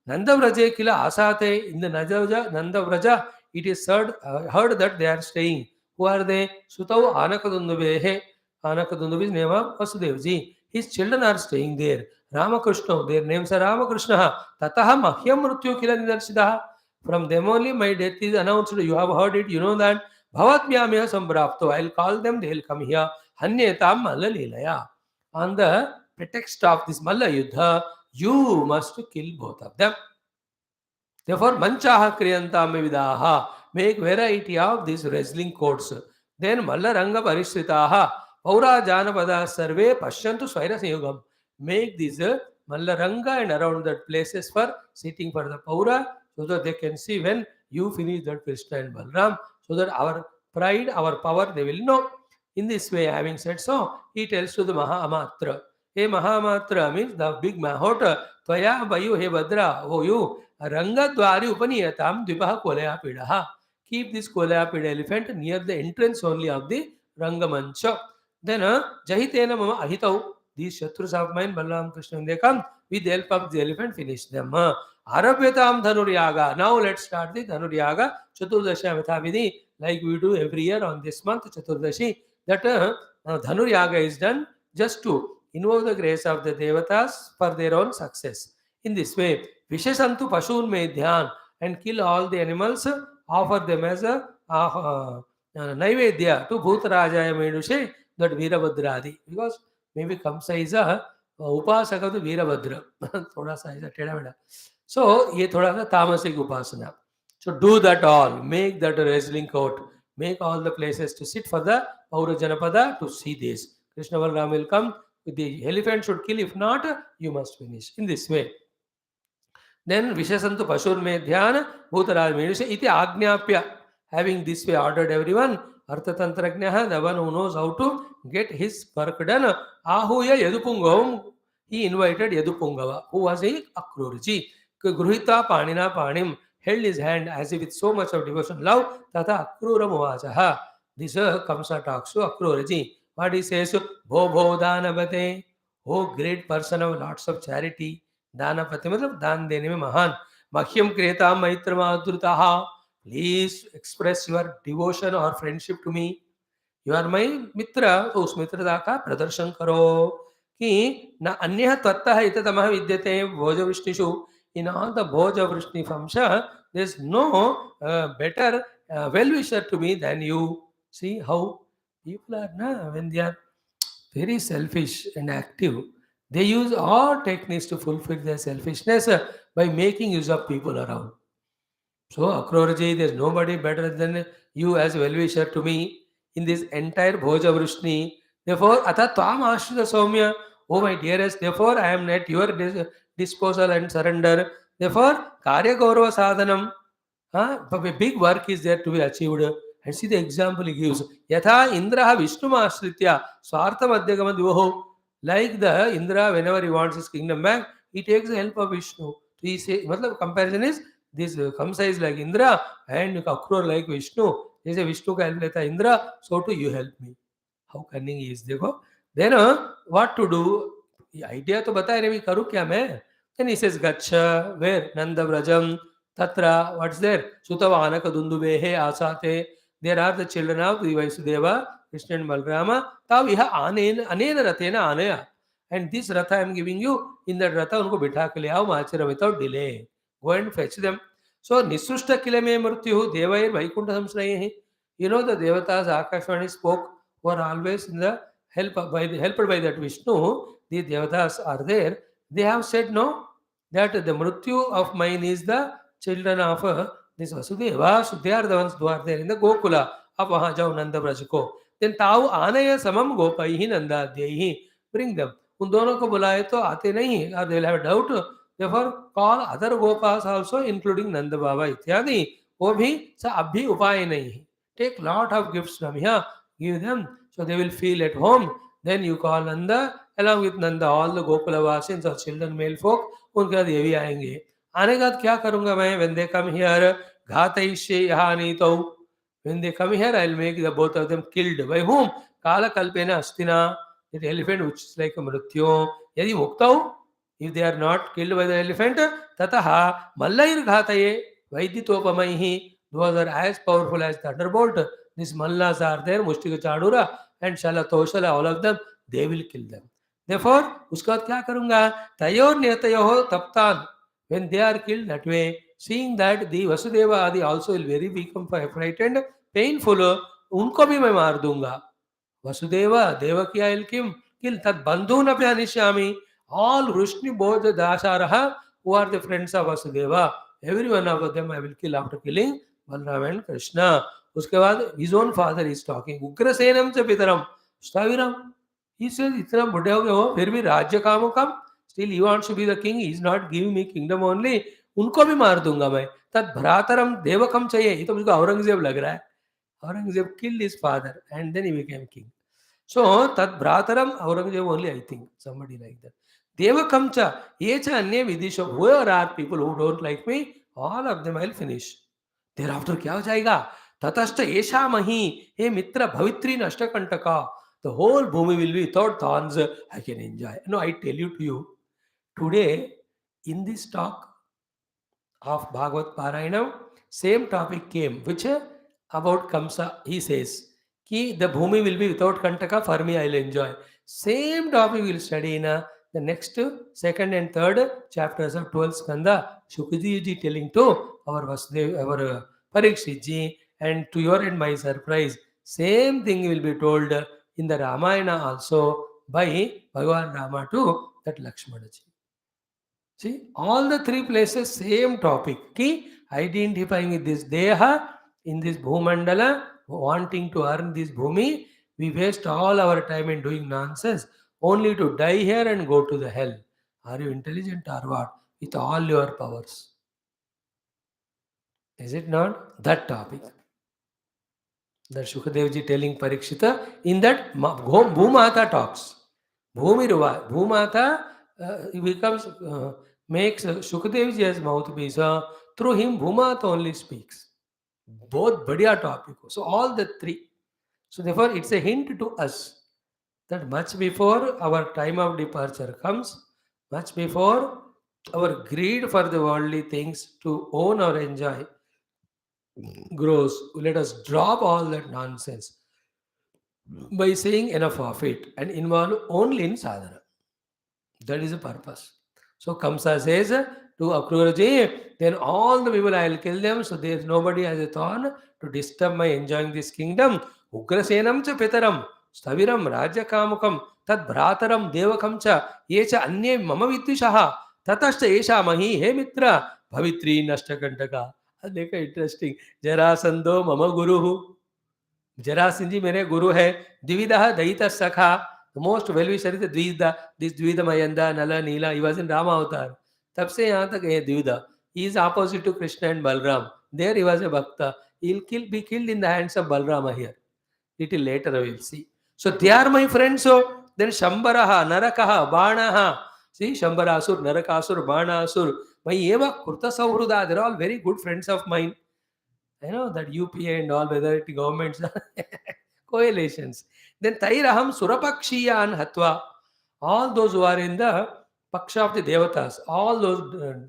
Nanda Vraja Kila Asate, in the Nanda Vraja, it is heard that they are staying. Who are they? Sutau Anakadundubehe. Anakadundube's name of Vasudevji. His children are staying there. Ramakrishna, their names are Ramakrishna. Tataha Mahyam Mrutyu Kila Nidarsidaha. From them only my death is announced. You have heard it, you know that. Bhavatmyamya Sambrapto. I'll call them, they'll come here. Hanyetam Malalilaya. On the pretext of this Malla Yuddha, you must kill both of them. Therefore, manchaha kriyantame vidaha. Make variety of these wrestling courts. Then Mallaranga Parishritaha. Paura Janapada Sarve Pashyantu Swaira Sayugam. Make these Mallaranga and around that places for sitting for the Paura, so that they can see when you finish that Krishna and Balram, so that our pride, our power, they will know. In this way, having said so, he tells to the Maha Amatra. Hey Mahamatra means the big Mahota. Tvaya Bayu He Badra. Oh you. Rangadwari Upaniyatam Dvipaha Kolayapida. Keep this Kolayapida elephant near the entrance only of the Rangamancha. Then Jahitena Mama Ahitau. These Shatrus of mine, Balaram Krishna, they come with the help of the elephant, finish them. Arabhyatam Dhanuryaga. Now let's start the Dhanuryaga. Chaturdashi Amithavidhi, like we do every year on this month, Chaturdashi. That Dhanuryaga is done just to invoke the grace of the Devatas for their own success. In this way, Vishesantu Pashun me dhyan, and kill all the animals, offer them as a Naivedya to Bhutarajaya Medushe, that Veerabhadradi. Because maybe Kamsa is a Upasaka of the Veerabhadra. Thoda sa is a Tedavada. So, ye thoda sa Tamasik Upasana. So, do that all. Make that a wrestling court. Make all the places to sit for the Paura Janapada to see this. Krishna Balram will come. The elephant should kill. If not, you must finish. In this way. Then Vishasantu Pashur me dhyana Bhutaraj Medusha iti Agnyapya. Having this way ordered everyone, Arthatantrajnaha, the one who knows how to get his work done, Ahuya Yadupungavam, he invited Yadupungava, who was a Akrurji. Gruhita Panina Panim, held his hand as if with so much of devotion, love, Tata Akrura Muvajaha. This Kamsa talks to Akruraji. What he says, Bho Bho Danavate, oh great person of lots of charity. दानपति मतलब दान देने में महान मह्यम क्रियता मैत्र माधुरताः please express your devotion और friendship to me you are my mitra तो उस मित्रता का प्रदर्शन करो कि न अन्यः त्वत्तः इततमः विद्यते भोजवृष्टिषु in all the bhoja vrishni famsha there is no better well-wisher to me than you. See how people are when they are very selfish and active. They use all techniques to fulfill their selfishness by making use of people around. So, Akruraji, there's nobody better than you as a well-wisher to me in this entire Bhoja Vrishni. Therefore, Atha Tvam Ashrita Soumya, oh my dearest, therefore I am at your disposal and surrender. Therefore, Karya Gaurava Sadhanam, a big work is there to be achieved. And see the example he gives. Yatha Indraha Vishnu Ashritya, Swartha Madhyagama Divaho. Like the Indra, whenever he wants his kingdom back, he takes the help of Vishnu. He say, comparison is this Kamsa is like Indra and Akrura like Vishnu. He say Vishnu ka help leta Indra, so too you help me. How cunning he is, dekho. Then what to do? The idea to bataya rahe, karu kya main? Then he says Gacha, where? Nanda Vrajam, Tatra, what's there? Sutava Anakadundubehe Asate. There are the children of the Vasudeva, Krishna and Balrama. Taviha anena rathena anaya. And this ratha I am giving you, in that ratha unko bitha ke le aao machara without delay. Go and fetch them. So Nisrushta kile me murtyuhu devair vaikunta samsrayehi. You know the Devatas Akashvani spoke were always in the helped by that Vishnu. The Devatas are there. They have said no, that the mrityu of mine is the children of this Vasudeva. So they are the ones who are there in the Gokula. Ab wahan jao Nanda Braj ko. Then ताऊ आनय समम गोपाई ही नंदा दे ही bring them. उन दोनों को बुलाए तो आते नहीं. Or they will have a doubt. Therefore, call other gopas also, including Nanda Baba इत्यादि. वो भी सब अभी उपाय नहीं. Take lot of gifts from here. give them, so they will feel at home. Then you call Nanda, along with Nanda, all the Gokula Vasins or children, male folk, उनके बाद ये भी आएंगे. आने के बाद क्या करूँगा मैं? When they come here, घातयिष्ये यहाँ नीतौ. When they come here, I'll make the both of them killed. By whom? Kala kalpena astina. That elephant which is like a mrityo. Yadi muktau. If they are not killed by the elephant, tataha mallayir ghataye vaiditopamaihi. Those are as powerful as thunderbolt. These mallas are there, Mushtika Chadura and Shalatoshala, all of them, they will kill them. Therefore, उसके बाद क्या करूँगा? तयोर नेतयोः तप्तान. When they are killed that way, seeing that the Vasudeva Adi also will very become frightened, painful, उनको भी मैं मार दूंगा. Vasudeva, Devaki I will kill. Tad bandhuna pya nishyami. All Vrishni Bodha Dasaraha, who are the friends of Vasudeva, every one of them I will kill after killing Balaram and Krishna. उसके बाद his own father is talking. Ugrasenam च पितरम Staviram. He says, इतना बुढ़े हो गए हो, फिर भी राज्य कामों कम. Still he wants to be the king. He is not giving me kingdom only. उनको भी मार दूंगा मैं. तद भ्रातरम देवकम चाहिए. ये तो मुझको औरंगजेब लग रहा है. Aurangzeb killed his father and then he became king. So, tad bhrataram Aurangzeb only, I think, somebody like that. Devakamcha, yecha anye vidisho, whoever are people who don't like me, all of them I'll finish. Thereafter, kya ho jayega? Tatashta esha mahi, he mitra bhavitri nashtakantaka. The whole bhumi will be without thorns. I can enjoy. No, I tell you to you, today, in this talk of Bhagavat Parayanam, same topic came, which about Kamsa, he says, ki the bhumi will be without kantaka, for me I will enjoy. Same topic we will study in the next second and third chapters of 12th Skandha. Shukaji ji telling to our Vasudev, our Parikshit ji, and to your and my surprise, same thing will be told in the Ramayana also by Bhagavan Rama to that Lakshmana ji. See, all the three places, same topic. Ki identifying with this Deha, in this Bhumandala, wanting to earn this Bhumi, we waste all our time in doing nonsense, only to die here and go to the hell. Are you intelligent or what? With all your powers. Is it not? That topic. That Shukadevji telling Parikshita, in that Bhumata talks. Bhumiruva. Bhumata becomes, makes Shukadevji as mouthpiece. Through him, Bhumata only speaks. Both badhiya topic. So all the three. So therefore, it's a hint to us that much before our time of departure comes, much before our greed for the worldly things to own or enjoy grows, let us drop all that nonsense by saying enough of it and involve only in sadhana. That is the purpose. So Kamsa says to AKRURA ji, then all the people I will kill them, so there is nobody has a thorn to disturb my enjoying this kingdom. Ugrasenam cha pitaram, staviram rajya kamukam, tad bhrataram devakam cha, yecha anye mama vidvishaha, tatashta esha mahi, he mitra, bhavitri nashtakantaka. देखो interesting. जरासंधो मम गुरु. जरासंध जी मेरे गुरु है. द्विविधः दयितः सखा. The most well-wisher is the Dvida. This Dvida Mayanda, Nala, Neela. He was in Rama avatar. तब से यहाँ तक है Dvida. He is opposite to Krishna and Balaram. There he was a Bhakta. He will be killed in the hands of Balarama here. Little later we will see. So they are my friends. So then Shambaraha, Narakaha, Banaha. See, Shambarasur, Narakasur, Banasur. My Eva Kurta Sauhruda, they're all very good friends of mine. I know that UPA and all, whether it governments are coalitions. Then Tairaham Surapakshiyan Hatva. All those who are in the Paksha of the Devatas, all those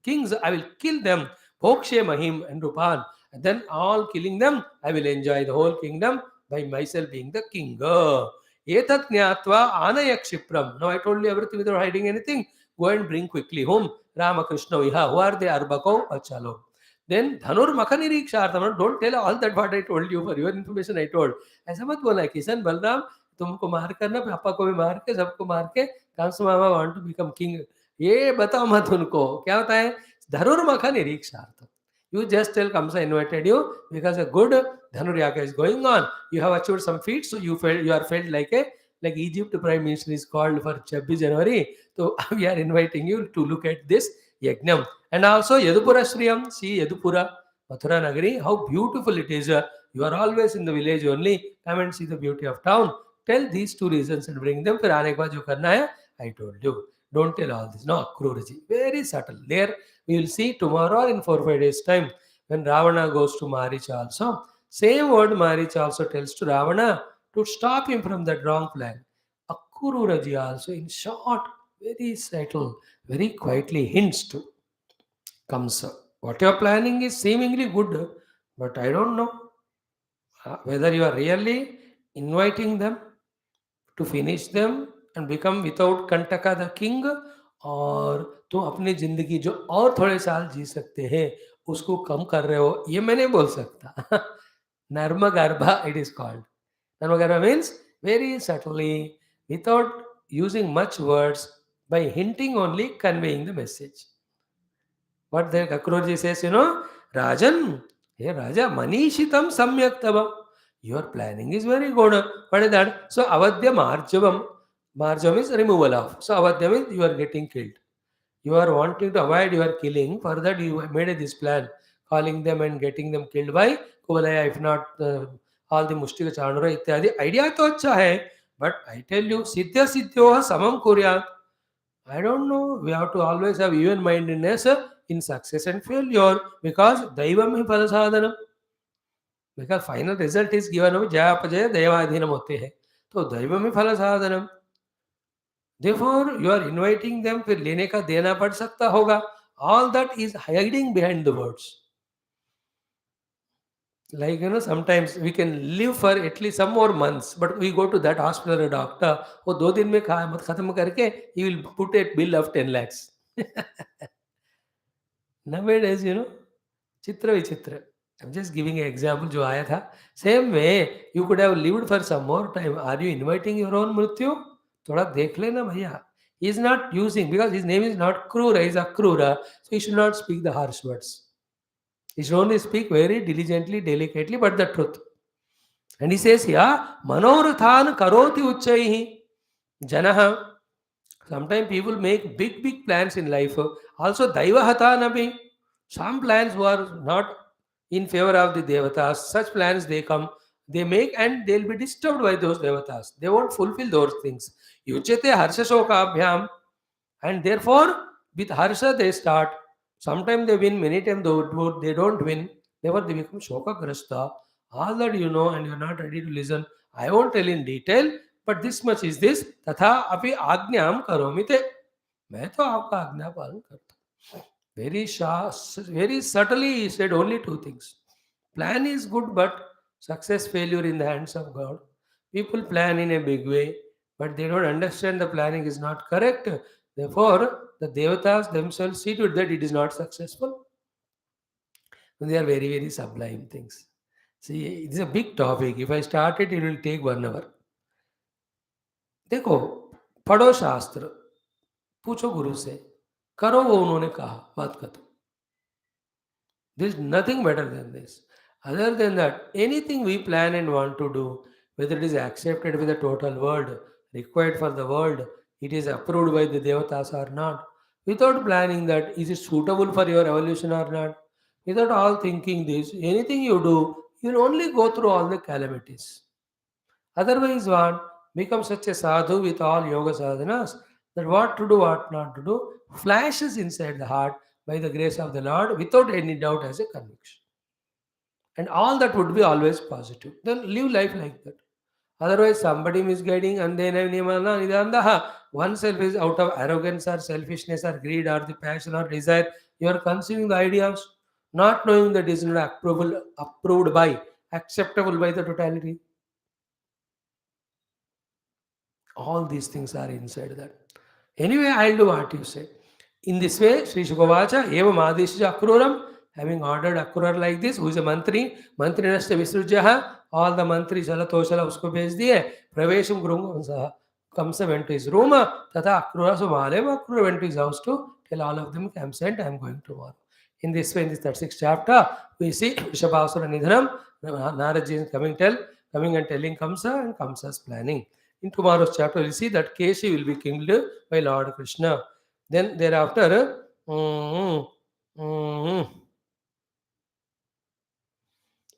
kings, I will kill them. Bhokshe Mahim and Rupan. And then all killing them, I will enjoy the whole kingdom by myself being the king. Etat Nyatva Anayak Shipram. Now I told you everything without hiding anything. Go and bring quickly whom? Rama Krishna Viha. Who are they? Arbako Achalo. Then Dhanur Makhanirikshartam. Don't tell all that what I told you. For your information I told. ऐसा मत बोला किशन बलराम तुमको मार करना पापा को भी मार के सबको मार के कंस मामा वांट टू बिकम किंग. ये बताओ मत उनको. क्या होता है? धनुर मखनिरीक्षार्थम. You just tell Kamsa invited you because a good Dhanuryaga is going on. You have achieved some feats, so you are felt like Egypt Prime Minister is called for 26 January. So we are inviting you to look at this Yajnam. And also Yadupura Shriyam, see Yadupura, Mathura Nagari, how beautiful it is. You are always in the village only. Come and see the beauty of town. Tell these two reasons and bring them. फिर आने के बाद जो करना है, I told you. Don't tell all this. No, Akruraji. Very subtle. There we will see tomorrow or in 4 5 days time when Ravana goes to Maricha also. Same word Maricha also tells to Ravana to stop him from that wrong plan. Akruraji also in short, very subtle, very quietly hints to Kamsa. What you are planning is seemingly good, but I don't know whether you are really inviting them to finish them and become without Kantaka the king, और तुम अपनी जिंदगी जो और थोड़े साल जी सकते हैं उसको कम कर रहे हो, ये मैं नहीं बोल सकता. नर्म गर्भा इट इज कॉल्ड. नर्म गर्भा means very subtly, without using much words, by hinting only, conveying the message. What the Akrurji says, Rajan, hey Raja, Manishitam Samyak Tava. Your planning is very good. What is that? So, Avadya Marjavam. Marjavam is removal of. So, Avadya means you are getting killed. You are wanting to avoid your killing. For that, you made this plan, calling them and getting them killed by Kuvalaya, if not all the Mushtika Chandra ityadi. Idea to acha hai, but I tell you, Siddhya Siddhyoha Samam Kuryat. I don't know. We have to always have even mindedness in success and failure because Daivam hi phala sadhanam. Because final result is given of Jaya Apajaya Dayavadhinam hote hai. So Daivam hi phala sadhanam. Therefore, you are inviting them, फिर लेने का देना पड़ सकता होगा. All that is hiding behind the words. Like, sometimes we can live for at least some more months, but we go to that hospital or doctor, वो 2 दिन में खत्म करके, he will put a bill of 10 lakhs. Nowadays, Chitra Vichitra. I'm just giving an example जो आया था. Same way, you could have lived for some more time. Are you inviting your own मृत्यु? थोड़ा देख लेना भैया. He is not using, because his name is not Krura, he is Akrura, so he should not speak the harsh words. He should only speak very diligently, delicately, but the truth. And he says here, Manorathan karoti uchchaihi janaha. Sometimes people make big plans in life. Also, Daivahata. Some plans who are not in favor of the devatas, such plans they make and they'll be disturbed by those devatas. They won't fulfill those things. Yuchete harsha shokabhyam. And therefore, with harsha they start. Sometimes they win, many times they don't win. Therefore, they become shokagrasta. All that you know and you're not ready to listen. I won't tell in detail, but this much is this. Tatha api agnyam karomite. मैं तो आपका आज्ञा पालन करता हूँ. Very subtly he said only 2 things. Plan is good, but success, failure in the hands of God. People plan in a big way, but they don't understand the planning is not correct. Therefore, the devatas themselves see to it that it is not successful. And they are very sublime things. See, it is a big topic. If I start it will take 1 hour. देखो, पढ़ो शास्त्र, पूछो गुरु से, करो वो उन्होंने कहा, बात खत्म. There is nothing better than this. Other than that, anything we plan and want to do, whether it is accepted with the total world, required for the world, it is approved by the devatas or not, without planning that, is it suitable for your evolution or not, without all thinking this, anything you do, you will only go through all the calamities. Otherwise, what? Become such a sadhu with all yoga sadhanas that what to do, what not to do, flashes inside the heart by the grace of the Lord without any doubt as a conviction. And all that would be always positive. Then live life like that. Otherwise, somebody misguiding and then oneself is out of arrogance or selfishness or greed or the passion or desire. You are conceiving the ideas, not knowing that it is not approved by, acceptable by the totality. All these things are inside that. Anyway, I'll do what you say. In this way, Sri Shukavacha, Eva Madishya Akruram, having ordered Akrura like this, who is a mantri, mantrinashya visrujaha, all the mantri Jalatoshala usko bhej diye, Pravesham Gurungamsa, Kamsa went to his room, Tata Akrura Sumalem, Akrura went to his house to tell all of them, I'm sent, I'm going tomorrow. In this way, in this 36th chapter, we see Rishabhasura Nidhanam, Naraji is coming and telling Kamsa and Kamsa's planning. In tomorrow's chapter, we'll see that Keshi will be killed by Lord Krishna. Then thereafter,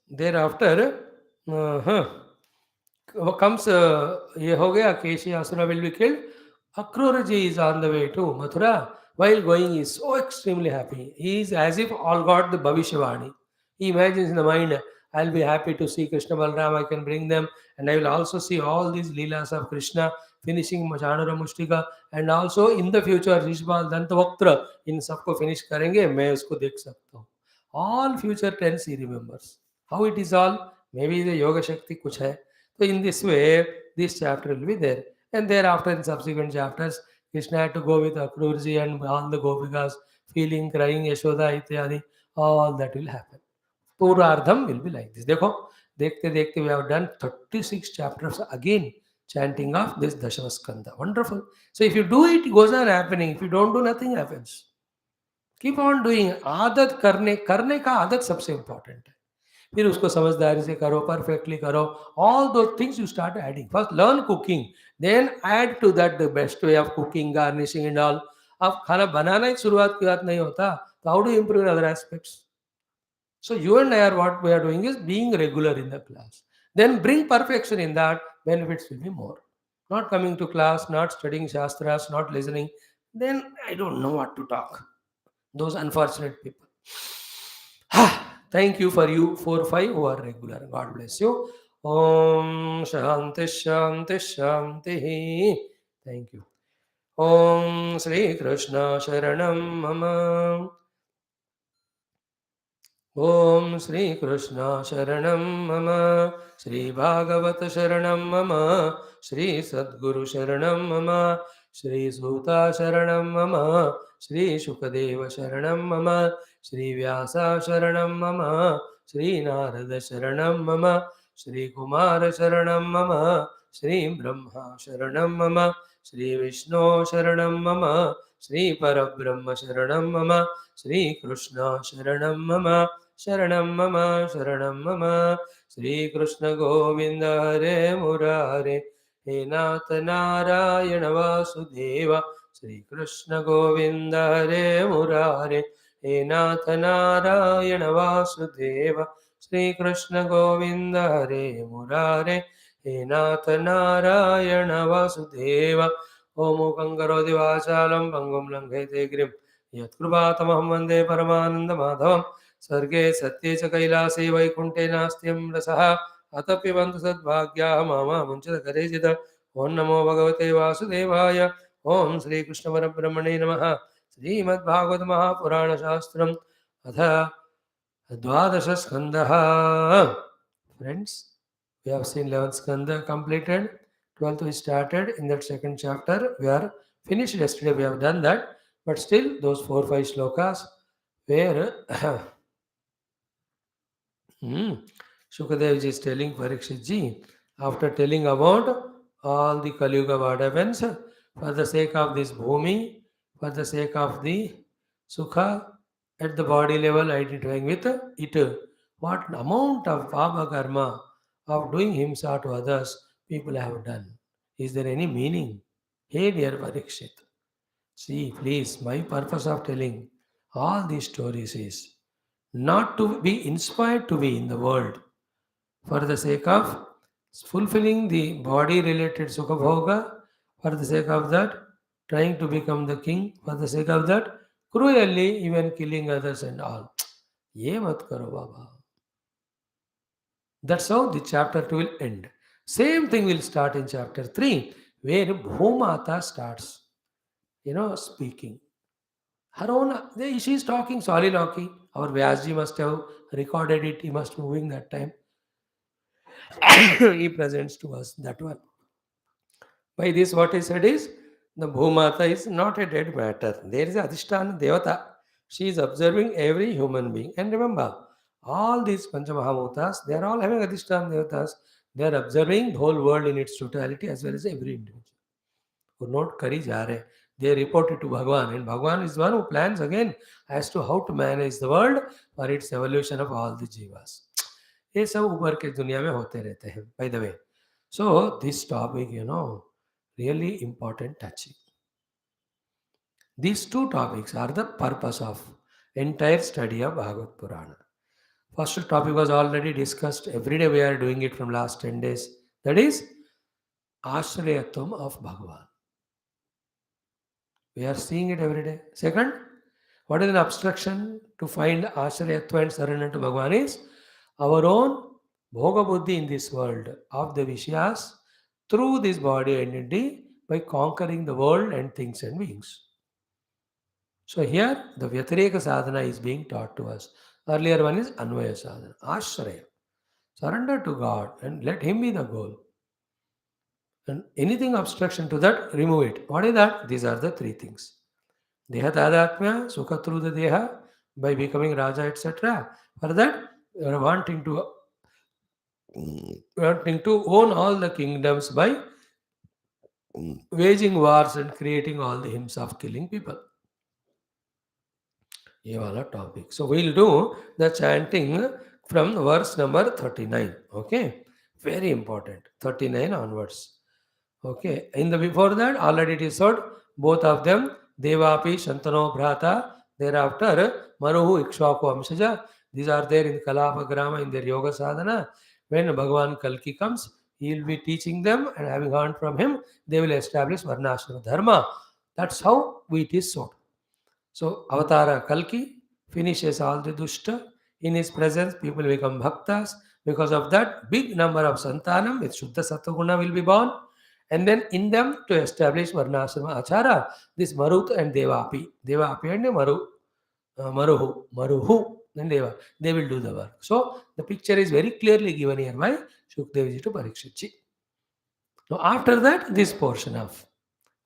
thereafter, Uh-huh. Comes, ये हो गया, केशी asura will be killed. Akrura ji is on the way to Mathura. While going, he is so extremely happy. He is as if all got the Bhavishwani. He imagines in the mind, I'll be happy to see Krishna Balram, I can bring them, and I will also see all these leelas of Krishna finishing Chanura Mushtika, and also in the future Rishbal Dantavaktra, इन सबको finish करेंगे, मैं उसको देख सकता हूँ. All future tense he remembers. How it is all? Maybe the Yoga Shakti कुछ है. So in this way, this chapter will be there. And thereafter, in subsequent chapters, Krishna had to go with Akrurji and all the Gopikas, feeling, crying, Yashoda, ityadi, all that will happen. Purardham will be like this. देखो, देखते देखते we have done 36 chapters again, chanting of this Dashamaskanda. Wonderful. So if you do it, it goes on happening. If you don't do, nothing happens. Keep on doing. आदत करने का आदत सबसे important है. फिर उसको समझदारी से करो, परफेक्टली करो. All those things you start adding. First learn cooking, then add to that the best way of cooking, garnishing and all. अब खाना बनाना ही शुरुआत की बात नहीं होता, तो how do improve in other aspects? So you and I are, what we are doing is being regular in the class. Then bring perfection in that, benefits will be more. Not coming to class, not studying shastras, not listening, then I don't know what to talk. Those unfortunate people. Thank you for you 4 5 who are regular. God bless you. Om Shanti Shanti Shanti. Thank you. Om Sri Krishna Sharanam Mama. Om Sri Krishna Sharanam Mama. Sri Bhagavat Sharanam Mama. Sri Sadguru Sharanam Mama. Sri Suta Sharanam Mama. Sri Shukadeva Sharanam Mama. Sri Vyasa Sharanam Mama. Sri Narada Sharanam Mama. Sri Kumar Sharanam Mama. Sri Brahma Sharanam Mama. Sri Vishnu Sharanam Mama. Sri Parabrahma Sharanam Mama. Sri Krishna Sharanam Mama. शरणं मम शरणं मम. श्रीकृष्ण गोविन्द हरे मुरारे, हे नाथ नारायण वासुदेव. श्रीकृष्ण गोविन्द हरे मुरारे, हे नाथ नारायण वासुदेव. श्रीकृष्ण गोविन्द हरे मुरारे, हे नाथ नारायण वासुदेव. ओम मूकं करोति वाचालं पङ्गुं लङ्घयते गिरिं यत्कृपातमहं वन्दे परमानन्दमाधवम्. स्वर्गे सत्ये च कैलासे वैकुण्ठे नास्त्यं रसः, अतप्यवन्तु सद्भाग्याः मामा मुञ्चत करेजिद. ॐ नमो भगवते वासुदेवाय. ॐ श्रीकृष्णपरब्रह्मणे नमः. श्रीमद्भागवत महापुराणशास्त्रम् अथ 12 स्कन्धः. Friends, we have seen 11th skandha completed. 12th we started in that second chapter. We are finished yesterday. We have done that. But still, those 4 5 slokas where Shukadev ji is telling Parikshit ji, after telling about all the Kali Yuga what happens, for the sake of this bhumi, for the sake of the sukha at the body level, identifying with it, what amount of papa karma of doing himsa to others people have done. Is there any meaning? Hey dear Parikshit, see please, my purpose of telling all these stories is not to be inspired to be in the world for the sake of fulfilling the body related sukha bhoga, for the sake of that trying to become the king, for the sake of that cruelly even killing others and all. Ye mat karo baba. That's how the chapter 2 will end. Same thing will start in chapter 3, where Bhumata starts, speaking. Her own, she is talking soliloquy. Our Vyasji must have recorded it. He must be moving that time. He presents to us that one. By this, what he said is, the Bhumata is not a dead matter. There is Adhisthana Devata. She is observing every human being. And remember, all these Panchamahamutas, they are all having Adhisthana Devatas. They are observing the whole world in its totality as well as every individual. Who note kari ja rahe. They report it to Bhagwan. And Bhagwan is the one who plans again as to how to manage the world for its evolution of all the jivas. ये सब ऊपर के दुनिया में होते रहते हैं. By the way, so this topic, really important touching. These two topics are the purpose of entire study of Bhagavad Purana. First topic was already discussed. Every day we are doing it from last 10 days. That is Ashrayatvam of Bhagavan. We are seeing it every day. Second, what is an obstruction to find Ashrayatva and surrender to Bhagavan is our own Bhoga Buddhi in this world of the Vishyas through this body identity by conquering the world and things and beings. So here the Vyatireka sadhana is being taught to us. Earlier one is Anvaya sadhana, Ashraya. Surrender to God and let Him be the goal. And anything obstruction to that, remove it. What is that? These are the three things. Deha tadatmya, sukha through the deha, by becoming Raja, etc. For that, you are wanting to own all the kingdoms by waging wars and creating all the hymns of killing people. ये वाला topic. So we'll do the chanting from verse number 39. Okay, very important. 39 onwards. Okay, in the before that already it is said both of them Devapi Shantano Bhrata. Thereafter Maruhu Ikshvaku Amshaja. These are there in Kalapa Grama in their yoga sadhana. When Bhagavan Kalki comes, he will be teaching them, and having learned from him, they will establish Varnashrama Dharma. That's how it is so. So Avatara Kalki finishes all the dushta. In his presence, people become bhaktas. Because of that, big number of santanam with Shuddha Sattva will be born. And then in them to establish Varnashrama Achara, this Marut and Devapi. Devapi and Maruhu and Deva. They will do the work. So the picture is very clearly given here by Shukdev to Parikshitji. Now after that, this portion of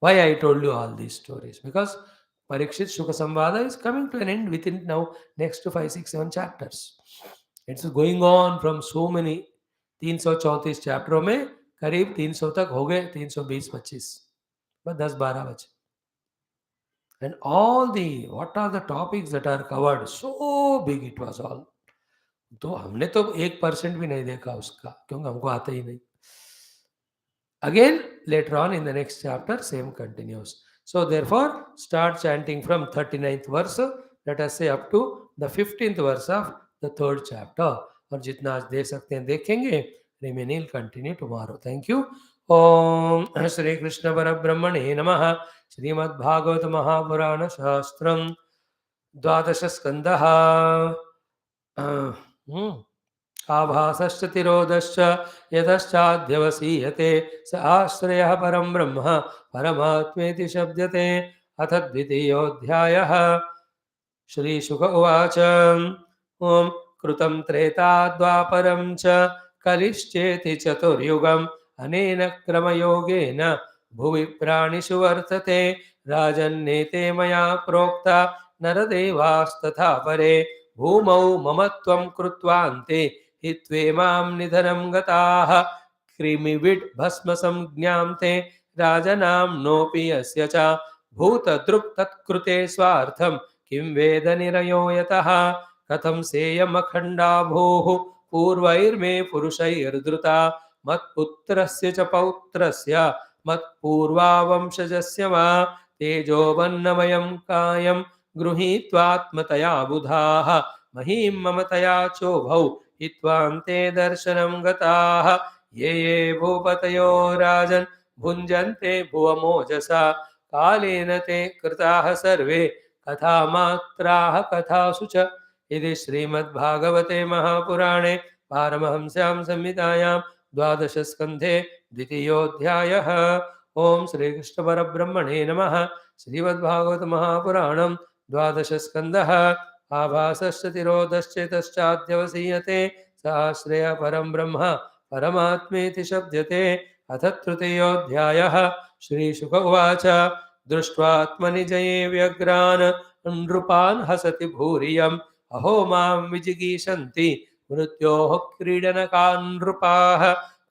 why I told you all these stories. Because Parikshit Shuka Samvada is coming to an end within now next to 5, 6, 7 chapters. It's going on from so many 334 चैप्टरों में करीब 300 तक हो गए 320-25 बस 10-12 बचे. And all the what are the topics that are covered, so big it was all. तो हमने तो 1% भी नहीं देखा उसका क्योंकि हमको आता ही नहीं. Again later on in the next chapter same continues. So therefore start chanting from 39th verse, let us say up to the 15th verse of the 3rd chapter. और जितना आज देख सकते हैं देखेंगे. Remaining will continue tomorrow. Thank you. Om Shri Krishna Parabrahmane Namaha. Srimad Bhagavata Mahapurana Shastram Dvadasha Skandaha आभासश्च तिरोधश्च यतश्चाद्यवसीयते स आश्रयः परं ब्रह्म परमात्मेति शब्दते. अथ द्वितीयोऽध्यायः. श्रीशुक उवाच. ॐ कृतं त्रेता द्वापरं च कलिश्चेति चतुर्युगम् अनेन क्रमयोगेन भुवि प्राणिषु वर्तते. राजन्नेते मया प्रोक्ता नरदेवास्तथा परे भूमौ ममत्वं कृत्वान्ते हित्वेमां निधनं गताः. कृमिविड् भस्मसंज्ञां ते राजनाम्नोऽपि यस्य च भूतदृक् तत्कृते स्वार्थं किं वेद निरयो यतः. कथं सेयमखण्डा भोः पूर्वैर्मे पुरुषैर्धृता मत्पुत्रस्य च पौत्रस्य मत्पूर्वा वंशजस्य वा तेजोवन्नमयं कायं गृहीत्वात्मतया बुधाः महीं ममतया चोभौ हित्वान्ते दर्शनं गताः. ये ये भूपतयो राजन् भुञ्जन्ते भुवमोजसा कालेन ते कृताः सर्वे कथामात्राः कथासु च. इति श्रीमद्भागवते महापुराणे पारमहंस्यां संहितायां 12 स्कन्धे द्वितीयोऽध्यायः. ओम श्रीकृष्ण परब्रह्मणे नमः. श्रीमद्भागवत महापुराणं 12 स्कन्धः. आभासश्च तिरोधश्चेतश्चाद्यवसीयते सहस्रय परं ब्रह्म परमात्मेति शब्दते. अथ तृतीयोऽध्यायः. श्रीशुक उवाच. दृष्ट्वात्मनि जये व्यग्रान् नृपान् हसति भूरियम् अहो मां विजिगीषन्ति मृत्योः क्रीडनकान् नृपाः.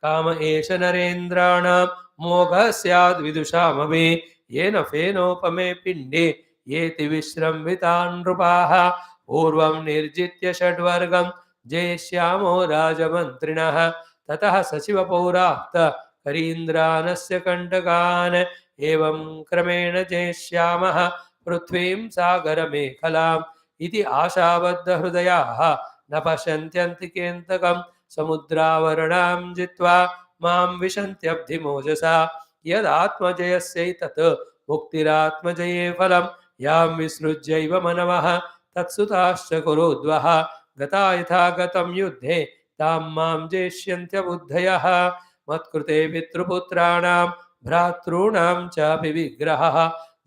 काम एष नरेन्द्राणां मोघः स्याद् विदुषामपि येन फेनोपमे पिण्डे येति विश्रम्भिता नृपाः. पूर्वं निर्जित्य षड्वर्गं जयिष्यामो राजमन्त्रिणः ततः सचिवपौराप्त करीन्द्रानस्य कण्टकान्. एवं क्रमेण जयिष्यामः पृथ्वीं सागरमेखलाम् इति आशाबद्धहृदयाः न पश्यन्त्यन्तिकेन्तकं समुद्रावरणां जित्वा मां विशन्त्यब्धिमोजसा यदात्मजयस्यैतत् मुक्तिरात्मजये फलं यां विसृज्यैव मनवः तत्सुताश्च कुरुद्वः गता यथा गतं युद्धे तां मां जेष्यन्त्यबुद्धयः मत्कृते पितृपुत्राणां भ्रातॄणां चापि विग्रहः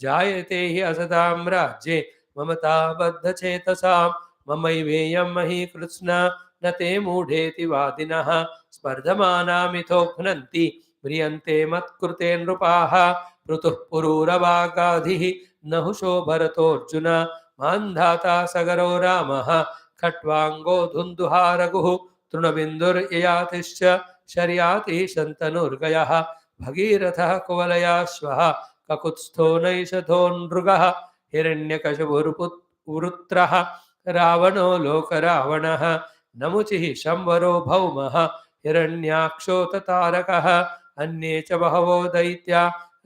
जायते हि असतां राज्ये ममताबद्धचेतसां ममैवेयं मही कृत्स्ना न ते मूढेति वादिनः स्पर्धमानामिथो घ्नन्ति म्रियन्ते मत्कृते नृपाः पृथुः पुरूरवागाधिः नहुषो भरतोऽर्जुन मान्धाता सगरो रामः खट्वाङ्गो धुन्धुहारगुः तृणबिन्दुर्ययातिश्च शर्याति शन्तनुर्गयः भगीरथः कुवलयाश्वः ककुत्स्थो नैषधो नृगः हिरण्यकशपुरुपुत्रः रावणो लोकरावणः नमुचिः शंवरो भौमः हिरण्याक्षोततारकः अन्ये च बहवो दैत्या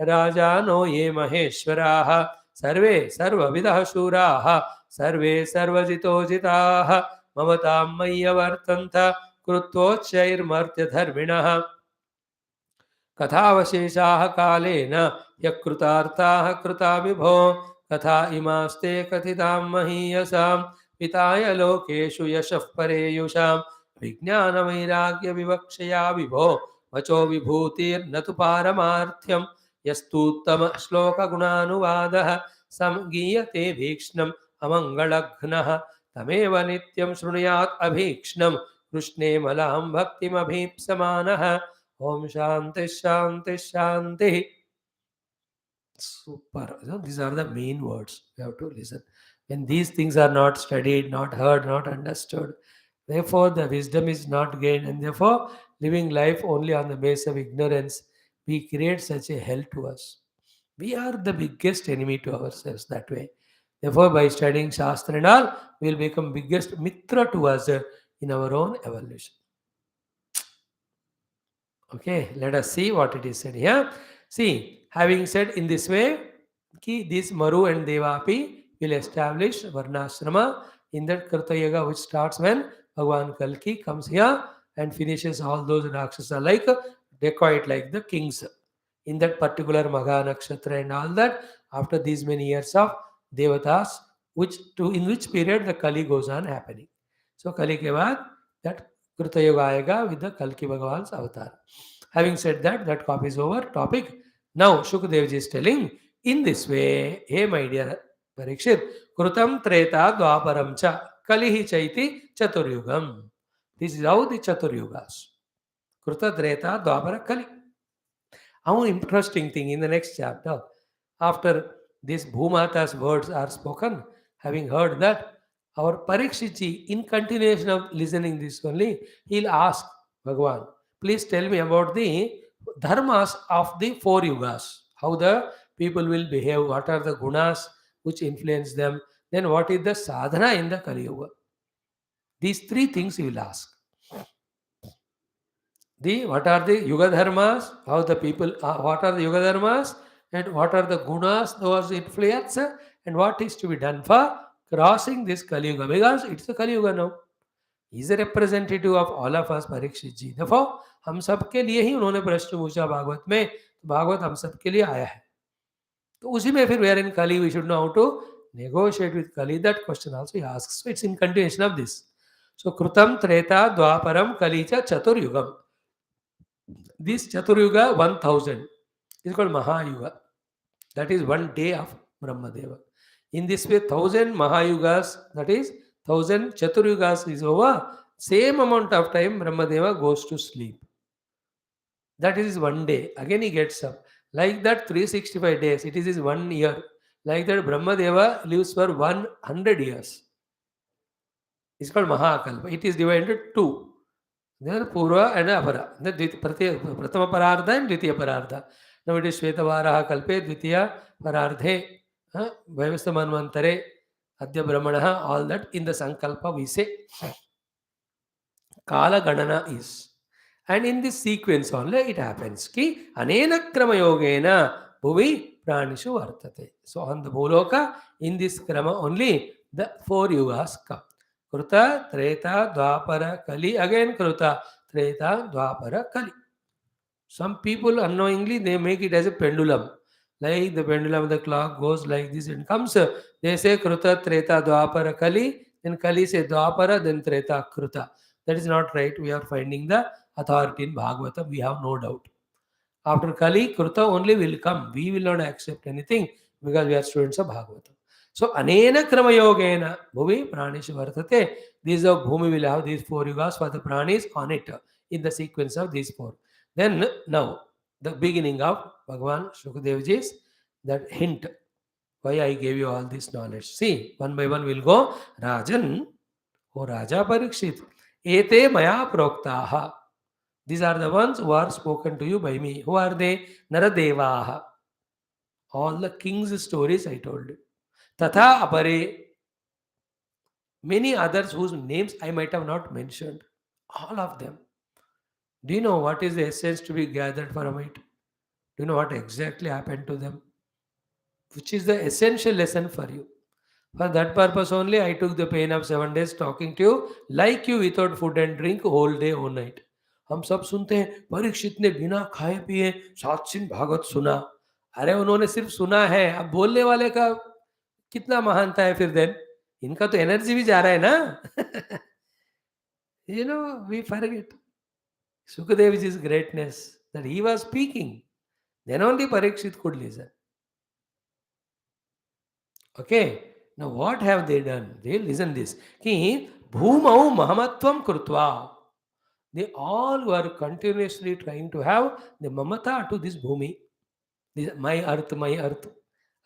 राजानो ये महेश्वराः सर्वे सर्वविधः शूराः सर्वे सर्वजितोजिताः ममतां मय्यवर्तन्त कृत्वोच्चैर्मर्त्यधर्मिणः कथावशेषाः कालेन यकृतार्थाः कृता विभो कथा इमास्ते कथितां महीयसां पिताय लोकेषु यशः परेयुषां विज्ञानवैराग्यविवक्षया विभो वचो विभूतिर्न तु पारमार्थ्यं यस्तूत्तमश्लोकगुणानुवादः संगीयते भीक्ष्णम् अमङ्गलघ्नः तमेव नित्यं शृणुयात् अभीक्ष्णं कृष्णे मलां भक्तिमभीप्समानः Om Shanti Shanti Shanti. Super. These are the main words. You have to listen. When these things are not studied, not heard, not understood, therefore the wisdom is not gained, and therefore living life only on the basis of ignorance, we create such a hell to us. We are the biggest enemy to ourselves that way. Therefore, by studying Shastra and all, we will become biggest mitra to us in our own evolution. Okay, let us see what it is said here. See, having said in this way, this Maru and Devapi will establish Varnashrama in that Krita Yuga, which starts when Bhagavan Kalki comes here and finishes all those Rakshasa like dacoit, like the kings in that particular Magha Nakshatra and all that. After these many years of Devatas, in which period the Kali goes on happening. So Kali ke baad, that Krita Yuga aayega with the Kalki Bhagavan's avatar. Having said that, that copy is over. Topic. Now, Shukadevji is telling, in this way, hey my dear Parikshit, Krutam Treta Dwaparam Cha Kalihi Chaiti Chaturyugam. This is how the Chaturyugas. Kruta Treta Dwapara Kali. How interesting thing in the next chapter. After this Bhumata's words are spoken, having heard that, our Parikshitji, in continuation of listening this only, he'll ask Bhagavan, please tell me about the dharmas of the four yugas. How the people will behave, what are the gunas which influence them, then what is the sadhana in the Kali Yuga. These three things he will ask. What are the yuga dharmas, how the people, what are the yuga dharmas, and what are the gunas, those influence, and what is to be done for crossing this Kali Yuga, because it's the Kali Yuga now. He is a representative of all of us, Parikshit ji. Therefore, हम सब के लिए ही उन्होंने प्रश्न पूछा भागवत में, तो भागवत हम सब के लिए आया है. तो उसी में फिर where in Kali we should know how to negotiate with Kali. That question also he asks. So it's in continuation of this. So Krutam Treta Dwaparam Kali cha Chaturyugam. This Chaturyuga 1000 is called Mahayuga. That is one day of Brahmadeva. In this way, 1000 Mahayugas, that is 1000 Chaturyugas is over. Same amount of time Brahmadeva goes to sleep. That is one day. Again he gets up. Like that 365 days, it is his 1 year. Like that Brahmadeva lives for 100 years. It's called Mahakalpa. It is divided into two. There are Purva and Apara. Pratama Parardha and Dvitiya Parardha. Now it is Shvetavaraha Kalpe, Dvitiya Parardhe, Vyasa Manvantare, Adya Brahmanaha, all that in the Sankalpa we say. Kala Ganana is. And in this sequence only it happens. Ki Anena Krama Yogena Bhuvi Pranishu Vartate. So on the Bholoka, in this Krama only, the four yugas come. Kruta, Treta, Dwapara, Kali. Again Kruta, Treta, Dwapara, Kali. Some people unknowingly they make it as a pendulum. Like the pendulum of the clock goes like this and comes. They say Kruta, Treta, Dwapara, Kali. Then Kali say Dwapara, then Treta, Kruta. That is not right. We are finding the authority in Bhagavatam. We have no doubt. After Kali, Kruta only will come. We will not accept anything because we are students of Bhagavatam. So, Anena Krama Yogena, Bhuvi, Pranisha Vartate. These are Bhumi will have these four yugas for the Pranis on it in the sequence of these four. Then, now, the beginning of Bhagavan Shukadevji's that hint why I gave you all this knowledge. See, one by one we'll go. Rajan, O Raja Parikshit, Ete Maya Proktaha. These are the ones who are spoken to you by me. Who are they? Naradevaha. All the king's stories I told you. Tatha apare. Many others whose names I might have not mentioned. All of them. Do you know what is the essence to be gathered from it? Do you know what exactly happened to them? Which is the essential lesson for you. For that purpose only, I took the pain of 7 days talking to you like you without food and drink whole day, whole night. हम सब सुनते हैं परीक्षित ने बिना खाए पिए 7 दिन भागवत सुना. अरे उन्होंने सिर्फ सुना है, अब बोलने वाले का कितना महानता है फिर देन. इनका तो एनर्जी भी जा रहा है ना. You know, we forget Sukadev greatness that he was speaking. Then only Parikshit could listen. Okay. Now what have they done? They listen this. Ki bhumau mahamatvam krutva. They all were continuously trying to have the mamata to this bhumi. This, my earth, my earth.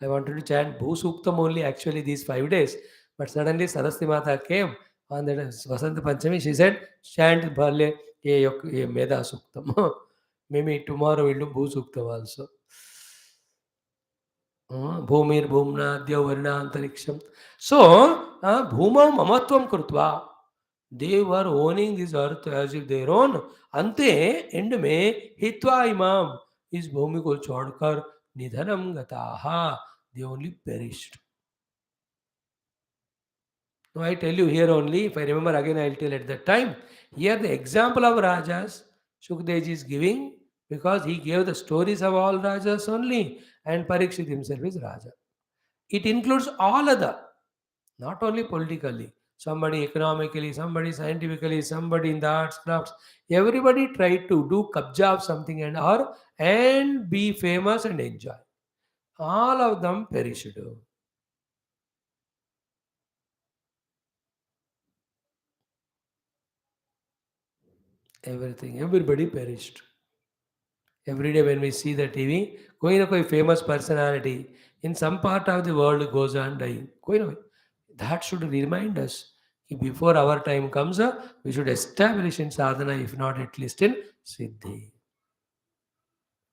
I wanted to chant Bhu Suktam only actually these 5 days. But suddenly Saraswati Mata came on that Vasanta Panchami. She said, chant Bhale ye Meda Suktam. Maybe tomorrow we'll do Bhu Suktam also. Bhumir Bhumna Dyavarna Antariksham. So, Bhuma Mamatvam Krutva. They were owning this earth as if their own. Ante end में हित्वा इमाम इस भूमि को छोड़कर निधनम गताहा. They only perished. Now I tell you here only, if I remember again, I'll tell at that time. Here the example of Rajas, Shukdev is giving because he gave the stories of all Rajas only and Parikshit himself is Raja. It includes all other, not only politically, somebody economically, somebody scientifically, somebody in the arts, crafts. Everybody tried to do kabja of something and be famous and enjoy. All of them perished. Everything, everybody perished. Every day when we see the TV, कोई ना कोई famous personality in some part of the world goes on dying. कोई ना कोई. That should remind us कि before our time comes, we should establish in sadhana, if not at least in siddhi.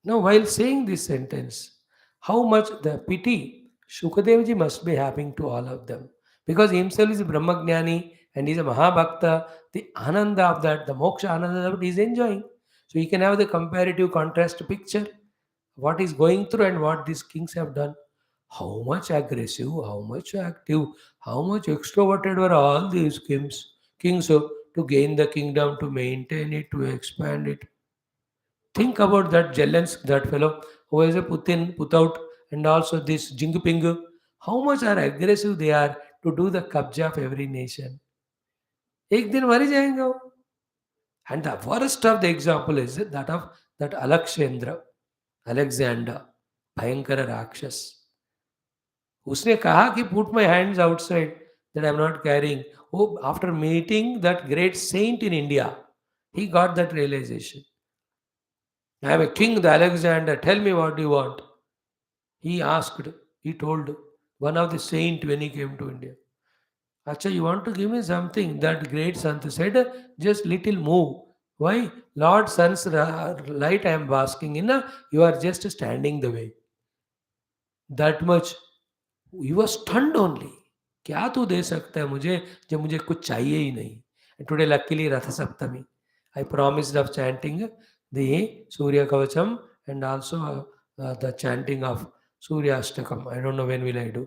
Now, while saying this sentence, how much the pity Shukadevji must be having to all of them. Because he himself is a Brahmagnani and he is a Mahabhakta, the Ananda of that, the Moksha Ananda of it, he is enjoying. So he can have the comparative contrast picture, what is going through and what these kings have done. How much aggressive, how much active, how much extroverted were all these kings to gain the kingdom, to maintain it, to expand it. Think about that Zelensky, that fellow who is a Putin, put out, and also this Jinping. How much are aggressive they are to do the kabja of every nation. एक दिन मर जाएंगे वो. And the worst of the example is that of that Alexander, भयंकर राक्षस. उसने कहा कि put my hands outside, that I am not carrying. Oh, after meeting that great saint in India, he got that realization. I am a king, the Alexander. Tell me what you want. He asked, he told one of the saint when he came to India. Acha, you want to give me something? That great Sant said, just little move. Why? Lord Sun's light I am basking in, you are just standing the way. That much. He was stunned only. क्या तू दे सकता है मुझे जब मुझे कुछ चाहिए ही नहीं. And today luckily Ratha Saptami. I promised of chanting the Surya Kavacham and also the chanting of Surya Ashtakam. I don't know when will I do.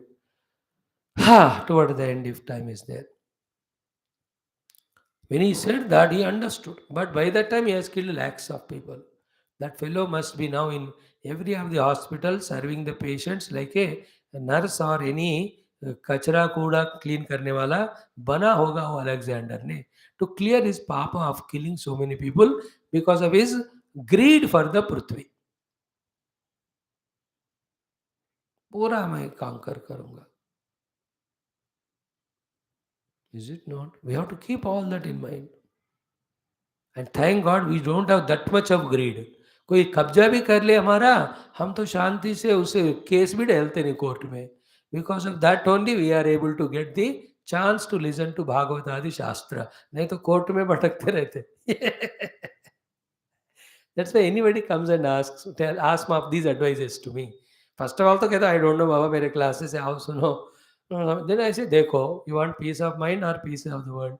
Toward the end if time is there. When he said that, he understood. But by that time, he has killed lakhs of people. That fellow must be now in every of the hospitals serving the patients like a nurse or any कचरा कूड़ा clean करने वाला बना होगा वो Alexander ने to clear his papa of killing so many people because of his greed for the पृथ्वी. पूरा मैं कांकर करूंगा. Is it not? We have to keep all that in mind. And thank God we don't have that much of greed. कोई कब्जा भी कर ले हमारा, हम तो शांति से उसे केस भी डालते नहीं कोर्ट में. Because of that only we are able to get the chance to listen to Bhagavat आदि शास्त्र. नहीं तो कोर्ट में भटकते रहते. That's why anybody comes and asks, ask of these advices to me. First of all, तो कहता I don't know बाबा मेरे क्लासेस से आओ सुनो. Then I say देखो, you want peace of mind or peace of the world?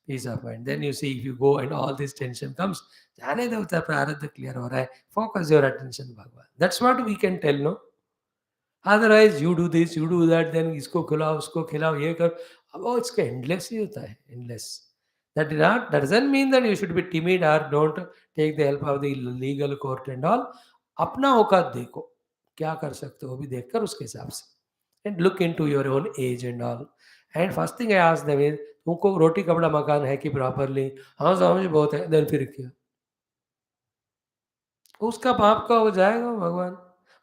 Peace of mind. Then you see if you go and all this tension comes, जाने दो उतना प्रारब्ध clear हो रहा है. Focus your attention भगवान. That's what we can tell, no? Otherwise you do this, you do that, then इसको खिलाओ, उसको खिलाओ, ये कर. अब वो इसका endless ही होता है, endless. That doesn't mean that you should be timid or don't take the help of the legal court and all. अपना औकात देखो, क्या कर सकते हो वो भी देखकर उसके हिसाब से. And look into your own age and all. And first thing I ask them is, तुमको रोटी कपड़ा मकान है कि प्रॉपरली? हाँ समझ बहुत है. देन फिर क्या? उसका पाप का हो जाएगा भगवान.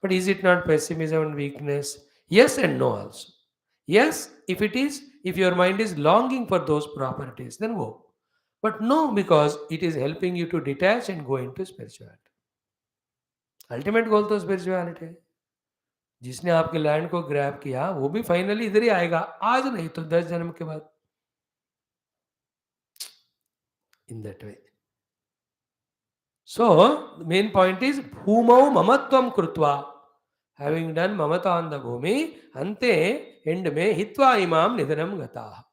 But is it not pessimism and weakness? Yes and no also. Yes, if it is, if your mind is longing for those properties, then go. But no, because it is helping you to detach and go into spirituality. Ultimate goal तो spirituality है. जिसने आपके land को grab किया वो भी finally इधर ही आएगा, आज नहीं तो 10 जन्म के बाद. In that way. So, the main point is, bhumau mamatvam krutva. Having done mamata on the bhumi, ante end mein hitva imam nidhanam gataha.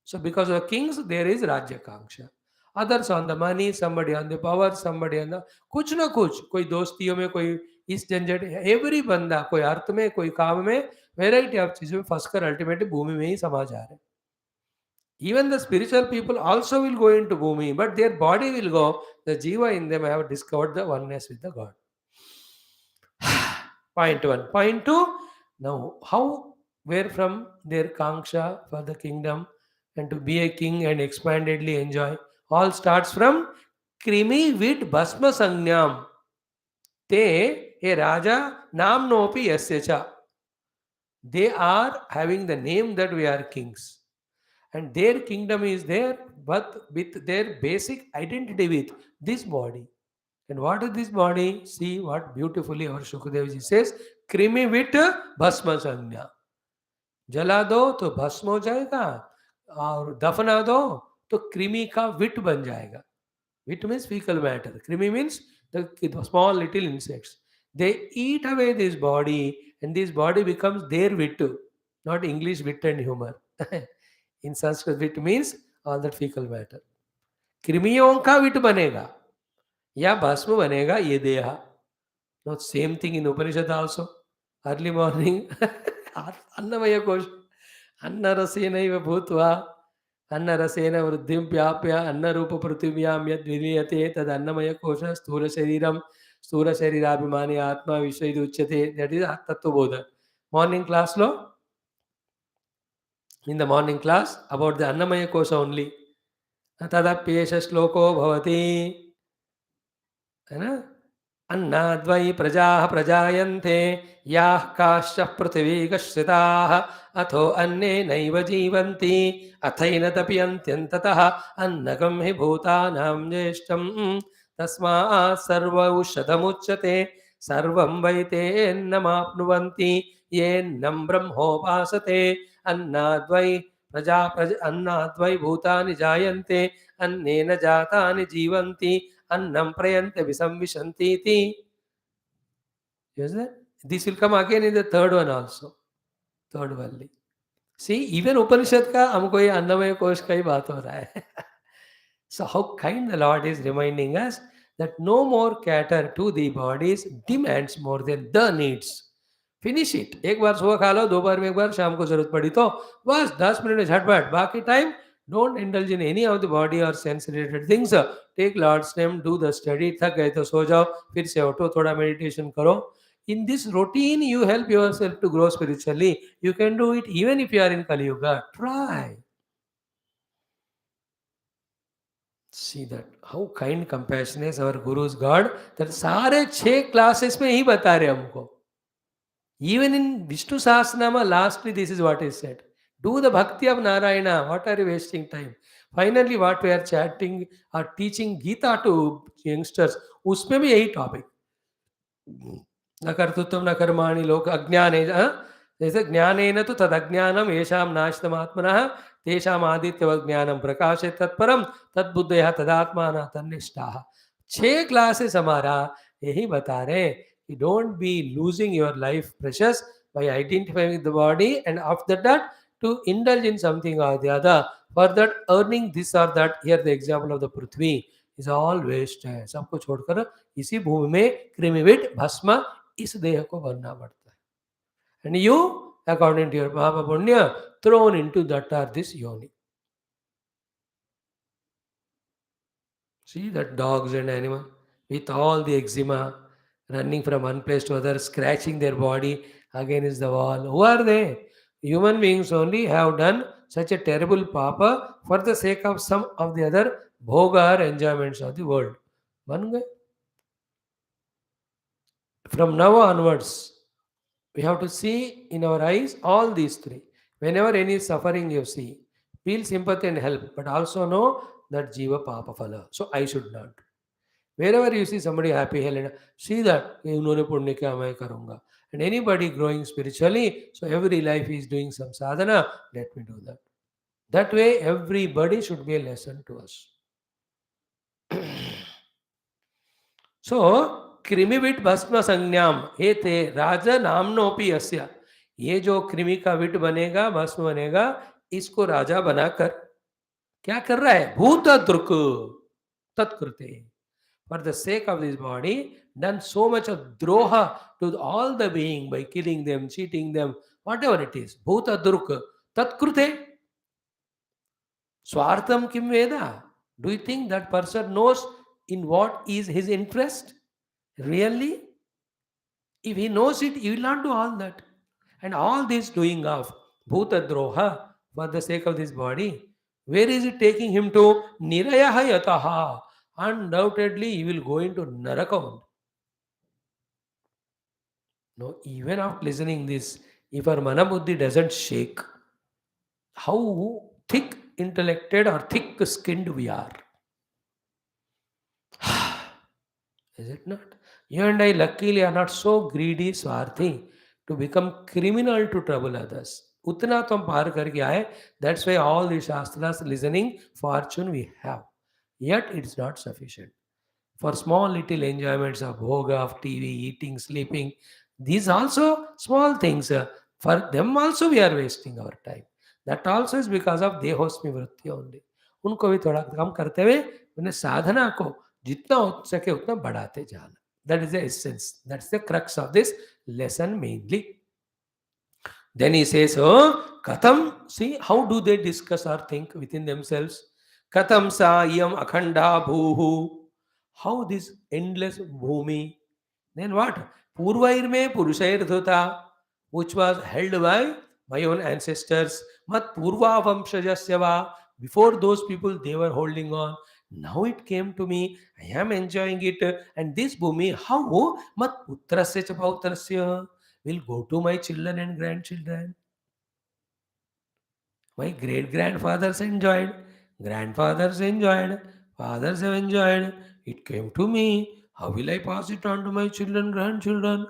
So, because of kings, there is Rajya Kanksha. Others on the money, somebody on the power, somebody on the कुछ ना कुछ, कोई दोस्तियों में, कोई इस झंझट, every बंदा कोई अर्थ में, कोई काम में, वेराइटी ऑफ चीजों में फंसकर अल्टीमेटली भूमि में ही समा जा रहे. Even the spiritual people also will go into bhumi, but their body will go. The jiva in them have discovered the oneness with the God. Point one. Point two. Now, how, where from their kanksha for the kingdom and to be a king and expandedly enjoy, all starts from krimi vid bhasma sanyam. Te a raja namnopi yasya. They are having the name that we are kings. And their kingdom is there, but with their basic identity with this body. And what is this body? See what beautifully our Shukadev says, krimi vit bhasma sanya. जला दो तो भस्म हो जाएगा और दफना दो तो कृमि का विट बन जाएगा. Wit means fecal matter. Krimi means the small little insects. They eat away this body and this body becomes their wit, not English wit and humor. In Sanskrit, wit means all that fecal matter. कृमियों का विट बनेगा या भस्म बनेगा ये देहा. Not same thing in Upanishad also. Early morning, अन्नमय कोश अन्नरसेनैव भूत्वा अन्नरसेन वृद्धिं व्याप्य अन्नरूप पृथिव्यां यद् विलीयते तद् अन्नमय कोश स्थूल शरीराभिमानी आत्मा विश्व इति उच्यते. That is तत्वबोध. Morning class lo, in the morning class about the Annamaya Kosha only. Tadapyesha shloko bhavati. अन्नाद्वै प्रजाः प्रजायन्ते याः काश्च पृथिवीकश्रिताः अथो अन्नेनैव जीवन्ति अथैन तप्यन्त्यन्ततः अन्नकं हि भूतानां ज्येष्ठं तस्मात् सर्वौषधमुच्यते सर्वं वै तेन्नमाप्नुवन्ति येन्नं ब्रह्मोपासते. अन्नाद्वै भूतानि जायन्ते अन्नेन जातानि जीवन्ति annam prayante visamvishanti iti. Yes, this will come again in the third one also. Third valli. See, even Upanishad ka हमको ये अन्नमय कोश का ही बात हो रहा है. So how kind the Lord is reminding us that no more cater to the body's demands more than the needs. Finish it. एक बार सुबह खा लो, दोपहर में एक बार, शाम को जरूरत पड़ी तो बस 10 मिनट में झटपट. बाकी time Don't indulge in any of the body or sense related things. Take Lord's name, do the study. थक गए तो सो जाओ, फिर से उठो, थोड़ा meditation करो. In this routine, you help yourself to grow spiritually. You can do it even if you are in Kali Yuga. Try. See that how kind, compassionate is our Guru's God. That सारे 6 classes में ही बता रहे हमको. Even in Vishnu Sahasranama, lastly, this is what is said. Do the bhakti of Narayana. What are you wasting time? Finally, what we are chanting or teaching Gita to youngsters, उसमें भी यही topic. न कर्तृत्वं न कर्माणि लोक अज्ञाने जैसे ज्ञानेन तो तदज्ञानम येषां नाशतमात्मनः तेषाम् आदित्यवत् ज्ञानं प्रकाशे तत्परम तद्बुद्धयः तदात्मानः तन्निष्ठाः. 6 क्लासेस हमारा यही बता रहे you don't be losing your life precious by identifying the body and after that to indulge in something or the other for that earning this or that. Here the example of the Prithvi is all waste है. सबको छोड़कर इसी भूमि में कृमिविद भस्म इस देह को भरना पड़ता है. And you, according to your Papa Punya, thrown into that or this yoni. See that dogs and animals with all the eczema running from one place to other, scratching their body against the wall. Who are they? Human beings only have done such a terrible papa for the sake of some of the other bhoga or enjoyments of the world. One guy. From now onwards, we have to see in our eyes all these 3. Whenever any suffering you see, feel sympathy and help, but also know that jiva papa phala. So I should not. Wherever you see somebody happy, Helena, see that उन्होंने पुण्य किया मैं करूँगा. And anybody growing spiritually, so every life is doing some sadhana, let me do that. That way, everybody should be a lesson to us. So, कृमिविट भस्म संज्ञाम हेते राजा नामनोपि यस्य. ये जो कृमि का विट बनेगा, भस्म बनेगा, इसको राजा बनाकर क्या कर रहा है? भूत दृक तत्कृते. For the sake of this body, done so much of droha to all the being by killing them, cheating them, whatever it is. Bhuta druk tatkrute. Swartham kim veda. Do you think that person knows in what is his interest? Really? If he knows it, he will not do all that. And all this doing of bhuta droha for the sake of this body, where is it taking him to? Nirayaha yataha. Undoubtedly, he will go into Naraka. No, even after listening this, if our Manabuddhi doesn't shake, how thick intellected or thick skinned we are. Is it not? You and I luckily are not so greedy, swarthy, to become criminal to trouble others. उतना तो हम पार करके आए. That's why all the shastras listening fortune we have. Yet it's not sufficient. For small little enjoyments of bhoga, of TV, eating, sleeping, these also small things. For them also we are wasting our time. That also is because of dehosmi vritti only. उनको भी थोड़ा कम करते हुए उन्हें साधना को जितना हो सके उतना बढ़ाते जाना. That is the essence. That's the crux of this lesson mainly. Then he says, oh, Katham, see, how do they discuss or think within themselves? Katham sa iyam akhanda bhuhu. How this endless bhumi. Then what? Purvair Purushair Dhuta, which was held by my own ancestors. Mat Purva Vamshajasyava. Before those people, they were holding on. Now it came to me. I am enjoying it. And this bhumi, how? Mat Putrasya Chapautrasya will go to my children and grandchildren. My great grandfathers enjoyed, grandfathers enjoyed, fathers have enjoyed. It came to me. How will I pass it on to my children, grandchildren?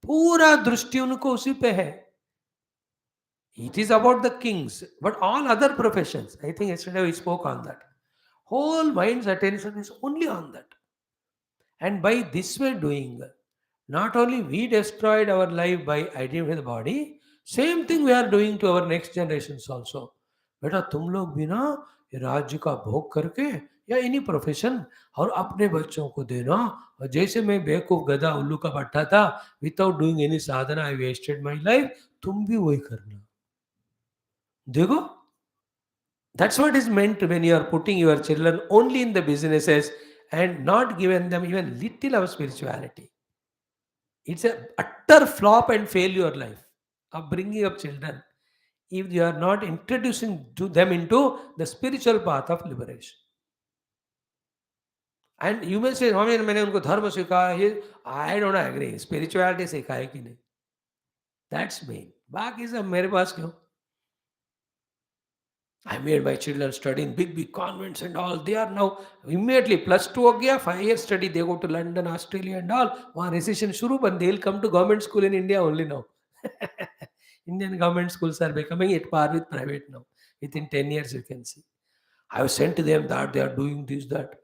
पूरा दृष्टि उनको उसी पे है. It is about the kings, but all other professions. I think yesterday we spoke on that. Whole mind's attention is only on that. And by this way doing, not only we destroyed our life by identifying the body, same thing we are doing to our next generations also. बेटा तुम लोग भी ना ये राज्य का भोग करके या इन्हीं प्रोफेशन और अपने बच्चों को देना. और जैसे मैं बेवकूफ गधा उल्लू का पट्टा था, without doing any sadhana I wasted my life, तुम भी वही करना. देखो That's what is meant when you are putting your children only in the businesses and not giving them even little of spirituality. It's a utter flop and failure life of bringing up children if you are not introducing to them into the spiritual path of liberation. And you may say, "Mami, मैंने उनको धर्म सिखाया ये." I don't agree. Spirituality सिखाए कि नहीं? That's main. बाकी सब मेरे पास क्यों? I made my children study in big convents and all. They are now immediately +2 हो गया, 5 years study. They go to London, Australia and all. वहाँ recession शुरू, but they'll come to government school in India only now. Indian government schools are becoming at par with private now. Within 10 years you can see. I have sent to them that they are doing this, that.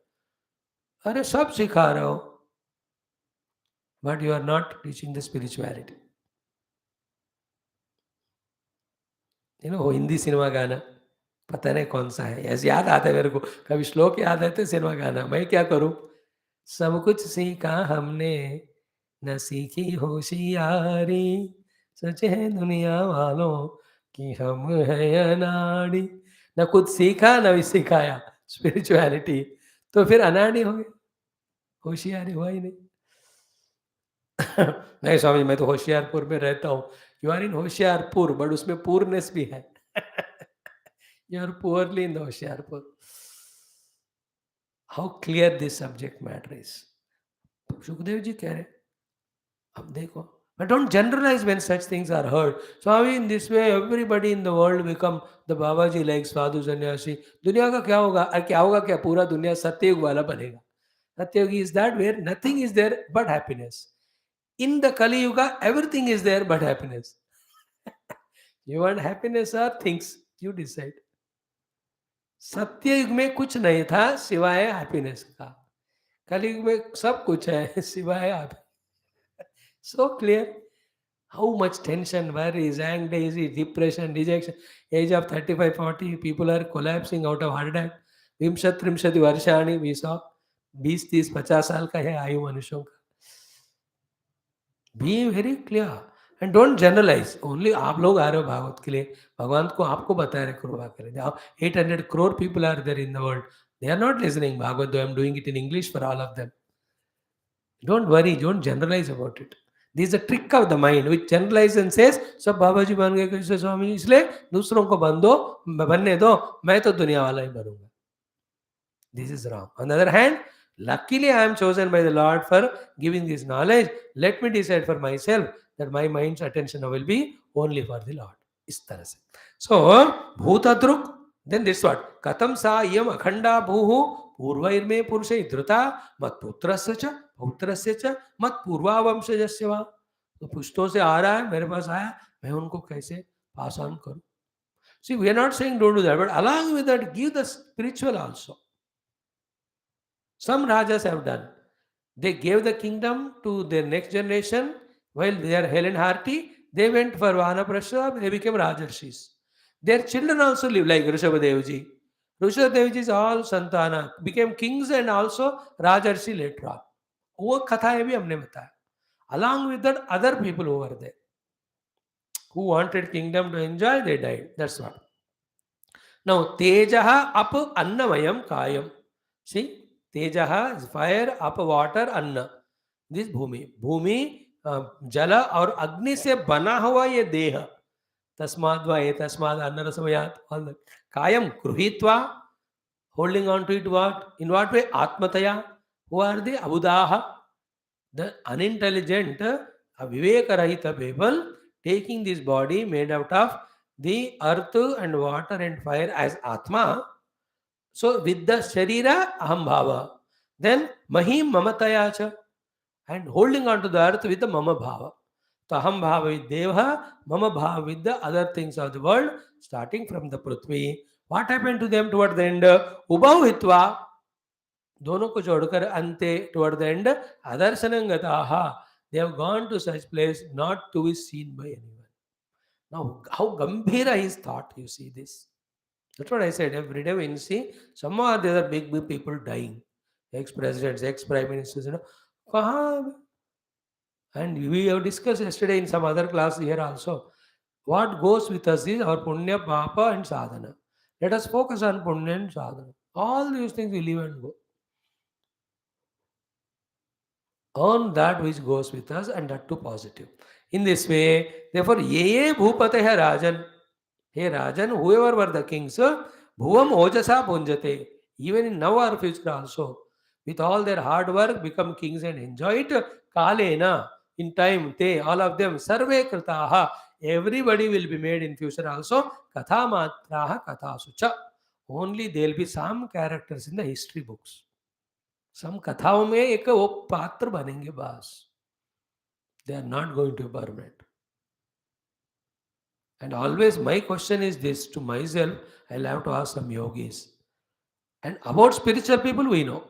अरे सब सिखा रहे हो, but you are not teaching the spirituality. You know, Hindi cinema गाना पता नहीं कौन सा है, ऐसे याद आता है मेरे को, कभी श्लोक याद आते सिनेमा गाना, मैं क्या करूं, सब कुछ सीखा हमने, न सीखी होशियारी, सच है दुनिया वालों कि हम है अनाड़ी, न खुद सीखा न भी सिखाया स्पिरिचुअलिटी, तो फिर अनाड़ी हो गए, होशियारी हुआ ही नहीं। नहीं स्वामी, मैं तो होशियारपुर में रहता हूँ। You are in Hoshiarpur, but उसमें पूरनेस भी है। You are poorly in the Hoshiarpur. How clear this subject matter is. Sukhdev ji कह रहे, अब देखो, but don't generalize when such things are heard. Swami, in this way, everybody in the world become the Babaji like sadhu sannyasi. दुनिया का क्या होगा? अरे क्या होगा क्या? पूरा दुनिया सत्ययुग वाला बनेगा. Satyayugi is that where nothing is there but happiness. In the Kali Yuga, everything is there but happiness. You want happiness or things? You decide. सत्ययुग में कुछ नहीं था सिवाय हैप्पीनेस का, कलयुग में सब कुछ है सिवाय आप. So clear. How much tension, worries, anxiety, depression, rejection. Age of 35, 40, people are collapsing out of heart attack. विंशति त्रिंशति वर्षाणि we saw. 20, 30, 50 साल का है आयु मनुष्यों का. Be very clear and don't generalize. Only आप लोग आ रहे हो भागवत के लिए, भगवान को आपको बता रहे कृपा करें. 800 crore people are there in the world. They are not listening Bhagavad, though I am doing it in English for all of them. Don't worry, don't generalize about it. This is a trick of the mind which generalizes and says, सब बाबा जी बन गए कृष्ण स्वामी, इसलिए दूसरों को बनने दो, मैं तो दुनिया वाला ही बनूंगा. This is wrong. On the other hand, luckily I am chosen by the Lord for giving this knowledge. Let me decide for myself that my mind's attention will be only for the Lord. इस तरह से. So, भूतदृक्, then this what? कथम सा यम अखंडा भूः पूर्वैर्मे पुरुषै धृता मत्पुत्रस्य च पौत्रस्य च मत्पूर्वावंशजस्य वा. तो पुष्टों से आ रहा है, मेरे पास आया, मैं उनको कैसे पास ऑन करूं? See, we are not saying don't do that, but along with that, give the spiritual also. Some Rajas have done. They gave the kingdom to their next generation while they are hale and hearty. They went for Vanaprastha, they became Rajarshis. Their children also live like Rishabhadevji. Rishabhadevji is all Santana, became kings and also Rajarshi later on. वो कथाएं भी हमने बताया. Along with that, other people who were there, who wanted kingdom to enjoy, they died. That's what. Now, Tejaha up Annamayam Kayam. See? तेजः is fire, up water, अन्न. This भूमि, भूमि जल और अग्नि से बना हुआ ये देह. तस्माद् वा एतस्माद् अन्नरसमयात्. all that. कायम गृहीत्वा, holding on to it what? In what way? आत्मतया. Who are the abudaha? The unintelligent, vivekarahita people taking this body made out of the earth and water and fire as Atma. So with the Sharira Aham Bhava, then Mahim Mamataya cha, and holding on to the earth with the Mama Bhava. So Aham Bhava with Deva, Mama Bhava with the other things of the world, starting from the Prithvi. What happened to them toward the end? Ubhav Hitva, दोनों को जोड़कर अंते toward the end, Adarsanangataha, they have gone to such place not to be seen by anyone. Now, how Gambhira is thought, you see this. That's what I said. Every day when you see some or the other big people dying, ex-presidents, ex-prime ministers, kahan? And we have discussed yesterday in some other class here also. What goes with us is our punya, papa and sadhana. Let us focus on Punya and Sadhana. All these things will leave and go. Earn that which goes with us, and that too positive. In this way, therefore, ye bhupateh Rajan. Hey Rajan, whoever were the kings, bhuvam ojasa punjate. Even in now or future also, with all their hard work, become kings and enjoy it. Kalena, in time, they, all of them, sarve kritaha. Everybody will be made in future also. Katha matraha katha sucha. Only there will be some characters in the history books. सम कथाओं में एक वो पात्र बनेंगे बस. They are not going to be permanent. And always my question is this to myself, I'll have to ask some yogis. And about spiritual people, we know.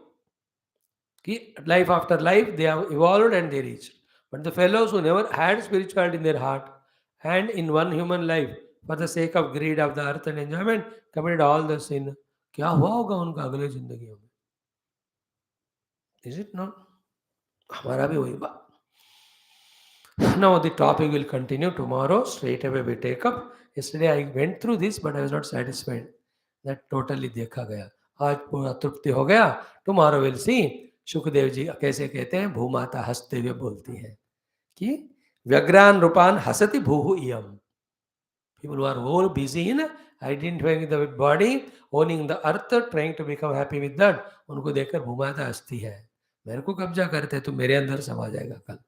Life after life, they have evolved and they reached. But the fellows who never had spirituality in their heart and in one human life, for the sake of greed of the earth and enjoyment, committed all the sin. क्या हुआ होगा उनका अगले जिंदगियों में? Is it not? हमारा भी वही बात. Now the topic will continue tomorrow. Straight away we take up. Yesterday I went through this, but I was not satisfied. That totally देखा गया. आज पूरा तृप्ति हो गया. Tomorrow we'll see. Shukdev ji कैसे कहते हैं, भूमाता हंसते हुए बोलती हैं कि व्यग्रान रूपान हसति भूहु इयम. People who are all busy in identifying the body, owning the earth, trying to become happy with that, उनको देखकर भूमाता हंसती है. मेरे को कब्जा करते तो मेरे अंदर समा जाएगा कल.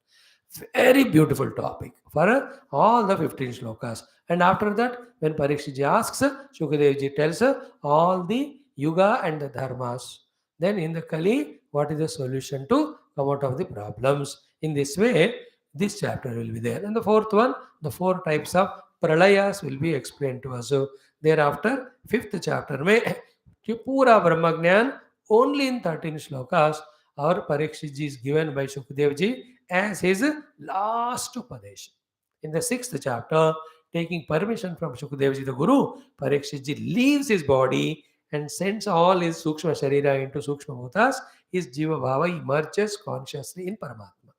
Very beautiful topic for all the 15 shlokas. And after that, when Parikshit ji asks, Shukadev ji tells all the yuga and the dharmas. Then in the Kali, what is the solution to come out of the problems? In this way, this chapter will be there. And the fourth one, the 4 types of pralayas will be explained to us. So thereafter, 5th chapter में पूरा ब्रह्म ज्ञान only in 13 shlokas, our Parikshit ji is given by Shukadev ji as his last Upadesh. In the 6th chapter, taking permission from Shukadev ji the Guru, Parikshit ji leaves his body and sends all his Sukshma Sharira into Sukshma Bhutas. His Jiva Bhava emerges consciously in Paramatma.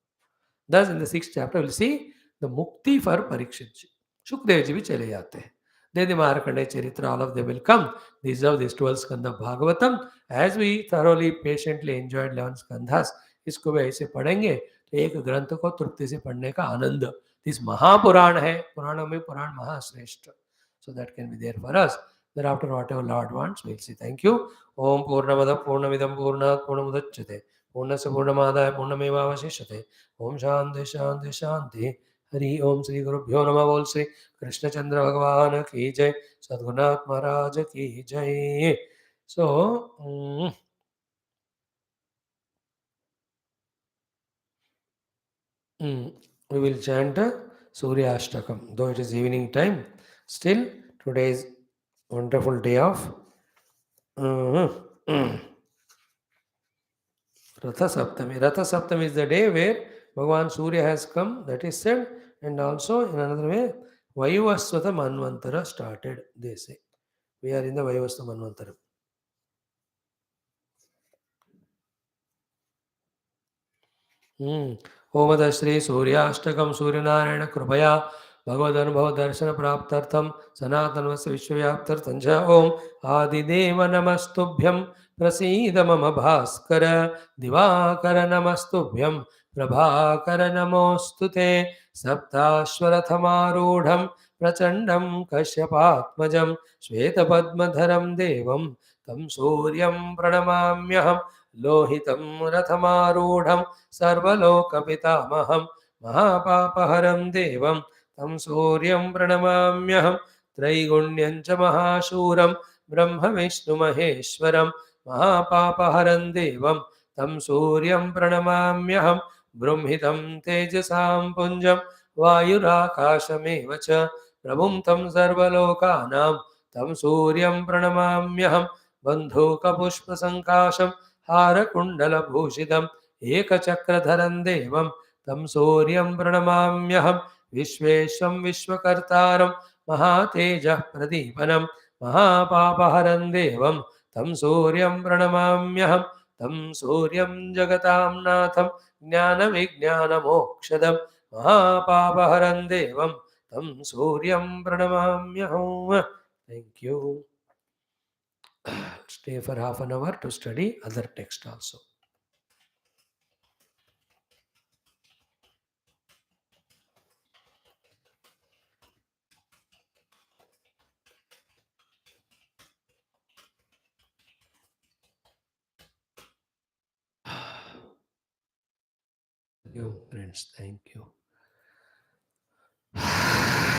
Thus, in the 6th chapter, we'll see the Mukti for Parikshit ji. Shukdev ji bhi chale jate hain. Then the Markandeya Charitra, all of them will come. These are these 12 skandha of Bhagavatam. As we thoroughly, patiently enjoyed 11 skandhas, इसको भी ऐसे पढ़ेंगे तो एक ग्रंथ को तृप्ति से पढ़ने का आनंद. दिस महापुराण है, पुराणों में पुराण महाश्रेष्ठ. So that can be there for us. Thereafter, whatever Lord wants, we'll see. Thank you. Om Purnamada Purnamidam Purnat Purnamudachyate Purnasya Purnamadaya Purnamevavashishyate. Om Shanti Shanti Shanti. Hari Om Sri Gurubhyo Namah. Bol Sri Krishna Chandra Bhagavan ki jai. Sadgunath Maharaj ki jai. So, we will chant Surya Ashtakam. Though it is evening time, still today is wonderful day of Ratha Saptami. Ratha Saptami is the day where Bhagavan Surya has come, that is said, and also in another way, Vaivasvata Manvantara started, they say. We are in the Vaivasvata Manvantara. ओमद Shri सूर्याष्टकम Suryanarayan कृपया भगवदनुभव दर्शन प्राप्त्यर्थम सनातनवस्य विश्वव्याप्त्यर्थं च ओम आदिदेव नमस्तुभ्यं प्रसीद मम भास्कर दिवाकर नमस्तुभ्यं प्रभाकर नमोस्तुते सप्ताश्वरथमारूढं प्रचण्डं कश्यपात्मजं श्वेतपद्मधरं देवं तं सूर्यं प्रणमाम्यहं लोहितं रथमारूढं सर्वलोकपितामहं महापापहरं देवं तं सूर्यं प्रणमाम्यहं त्रैगुण्यं च महाशूरं ब्रह्मविष्णुमहेश्वरं महापापहरं देवं तं सूर्यं प्रणमाम्यहं बृंहितं तेजसां पुञ्जं वायुराकाशमेव च प्रभुं तं सर्वलोकानां तं सूर्यं प्रणमाम्यहं बन्धूकपुष्पसङ्काशं हारकुण्डलभूषितम् एकचक्रधरं देवं तं सूर्यं प्रणमाम्यहं विश्वेश्वं विश्वकर्तारं महातेजः प्रदीपनं महापापहरं देवं तं सूर्यं प्रणमाम्यहं तं सूर्यं जगतां नाथं ज्ञानविज्ञानमोक्षदं महापापहरं देवं तं सूर्यं प्रणमाम्यहं. Thank you. stay for half an hour to study other text also. Thank you, friends. Thank you.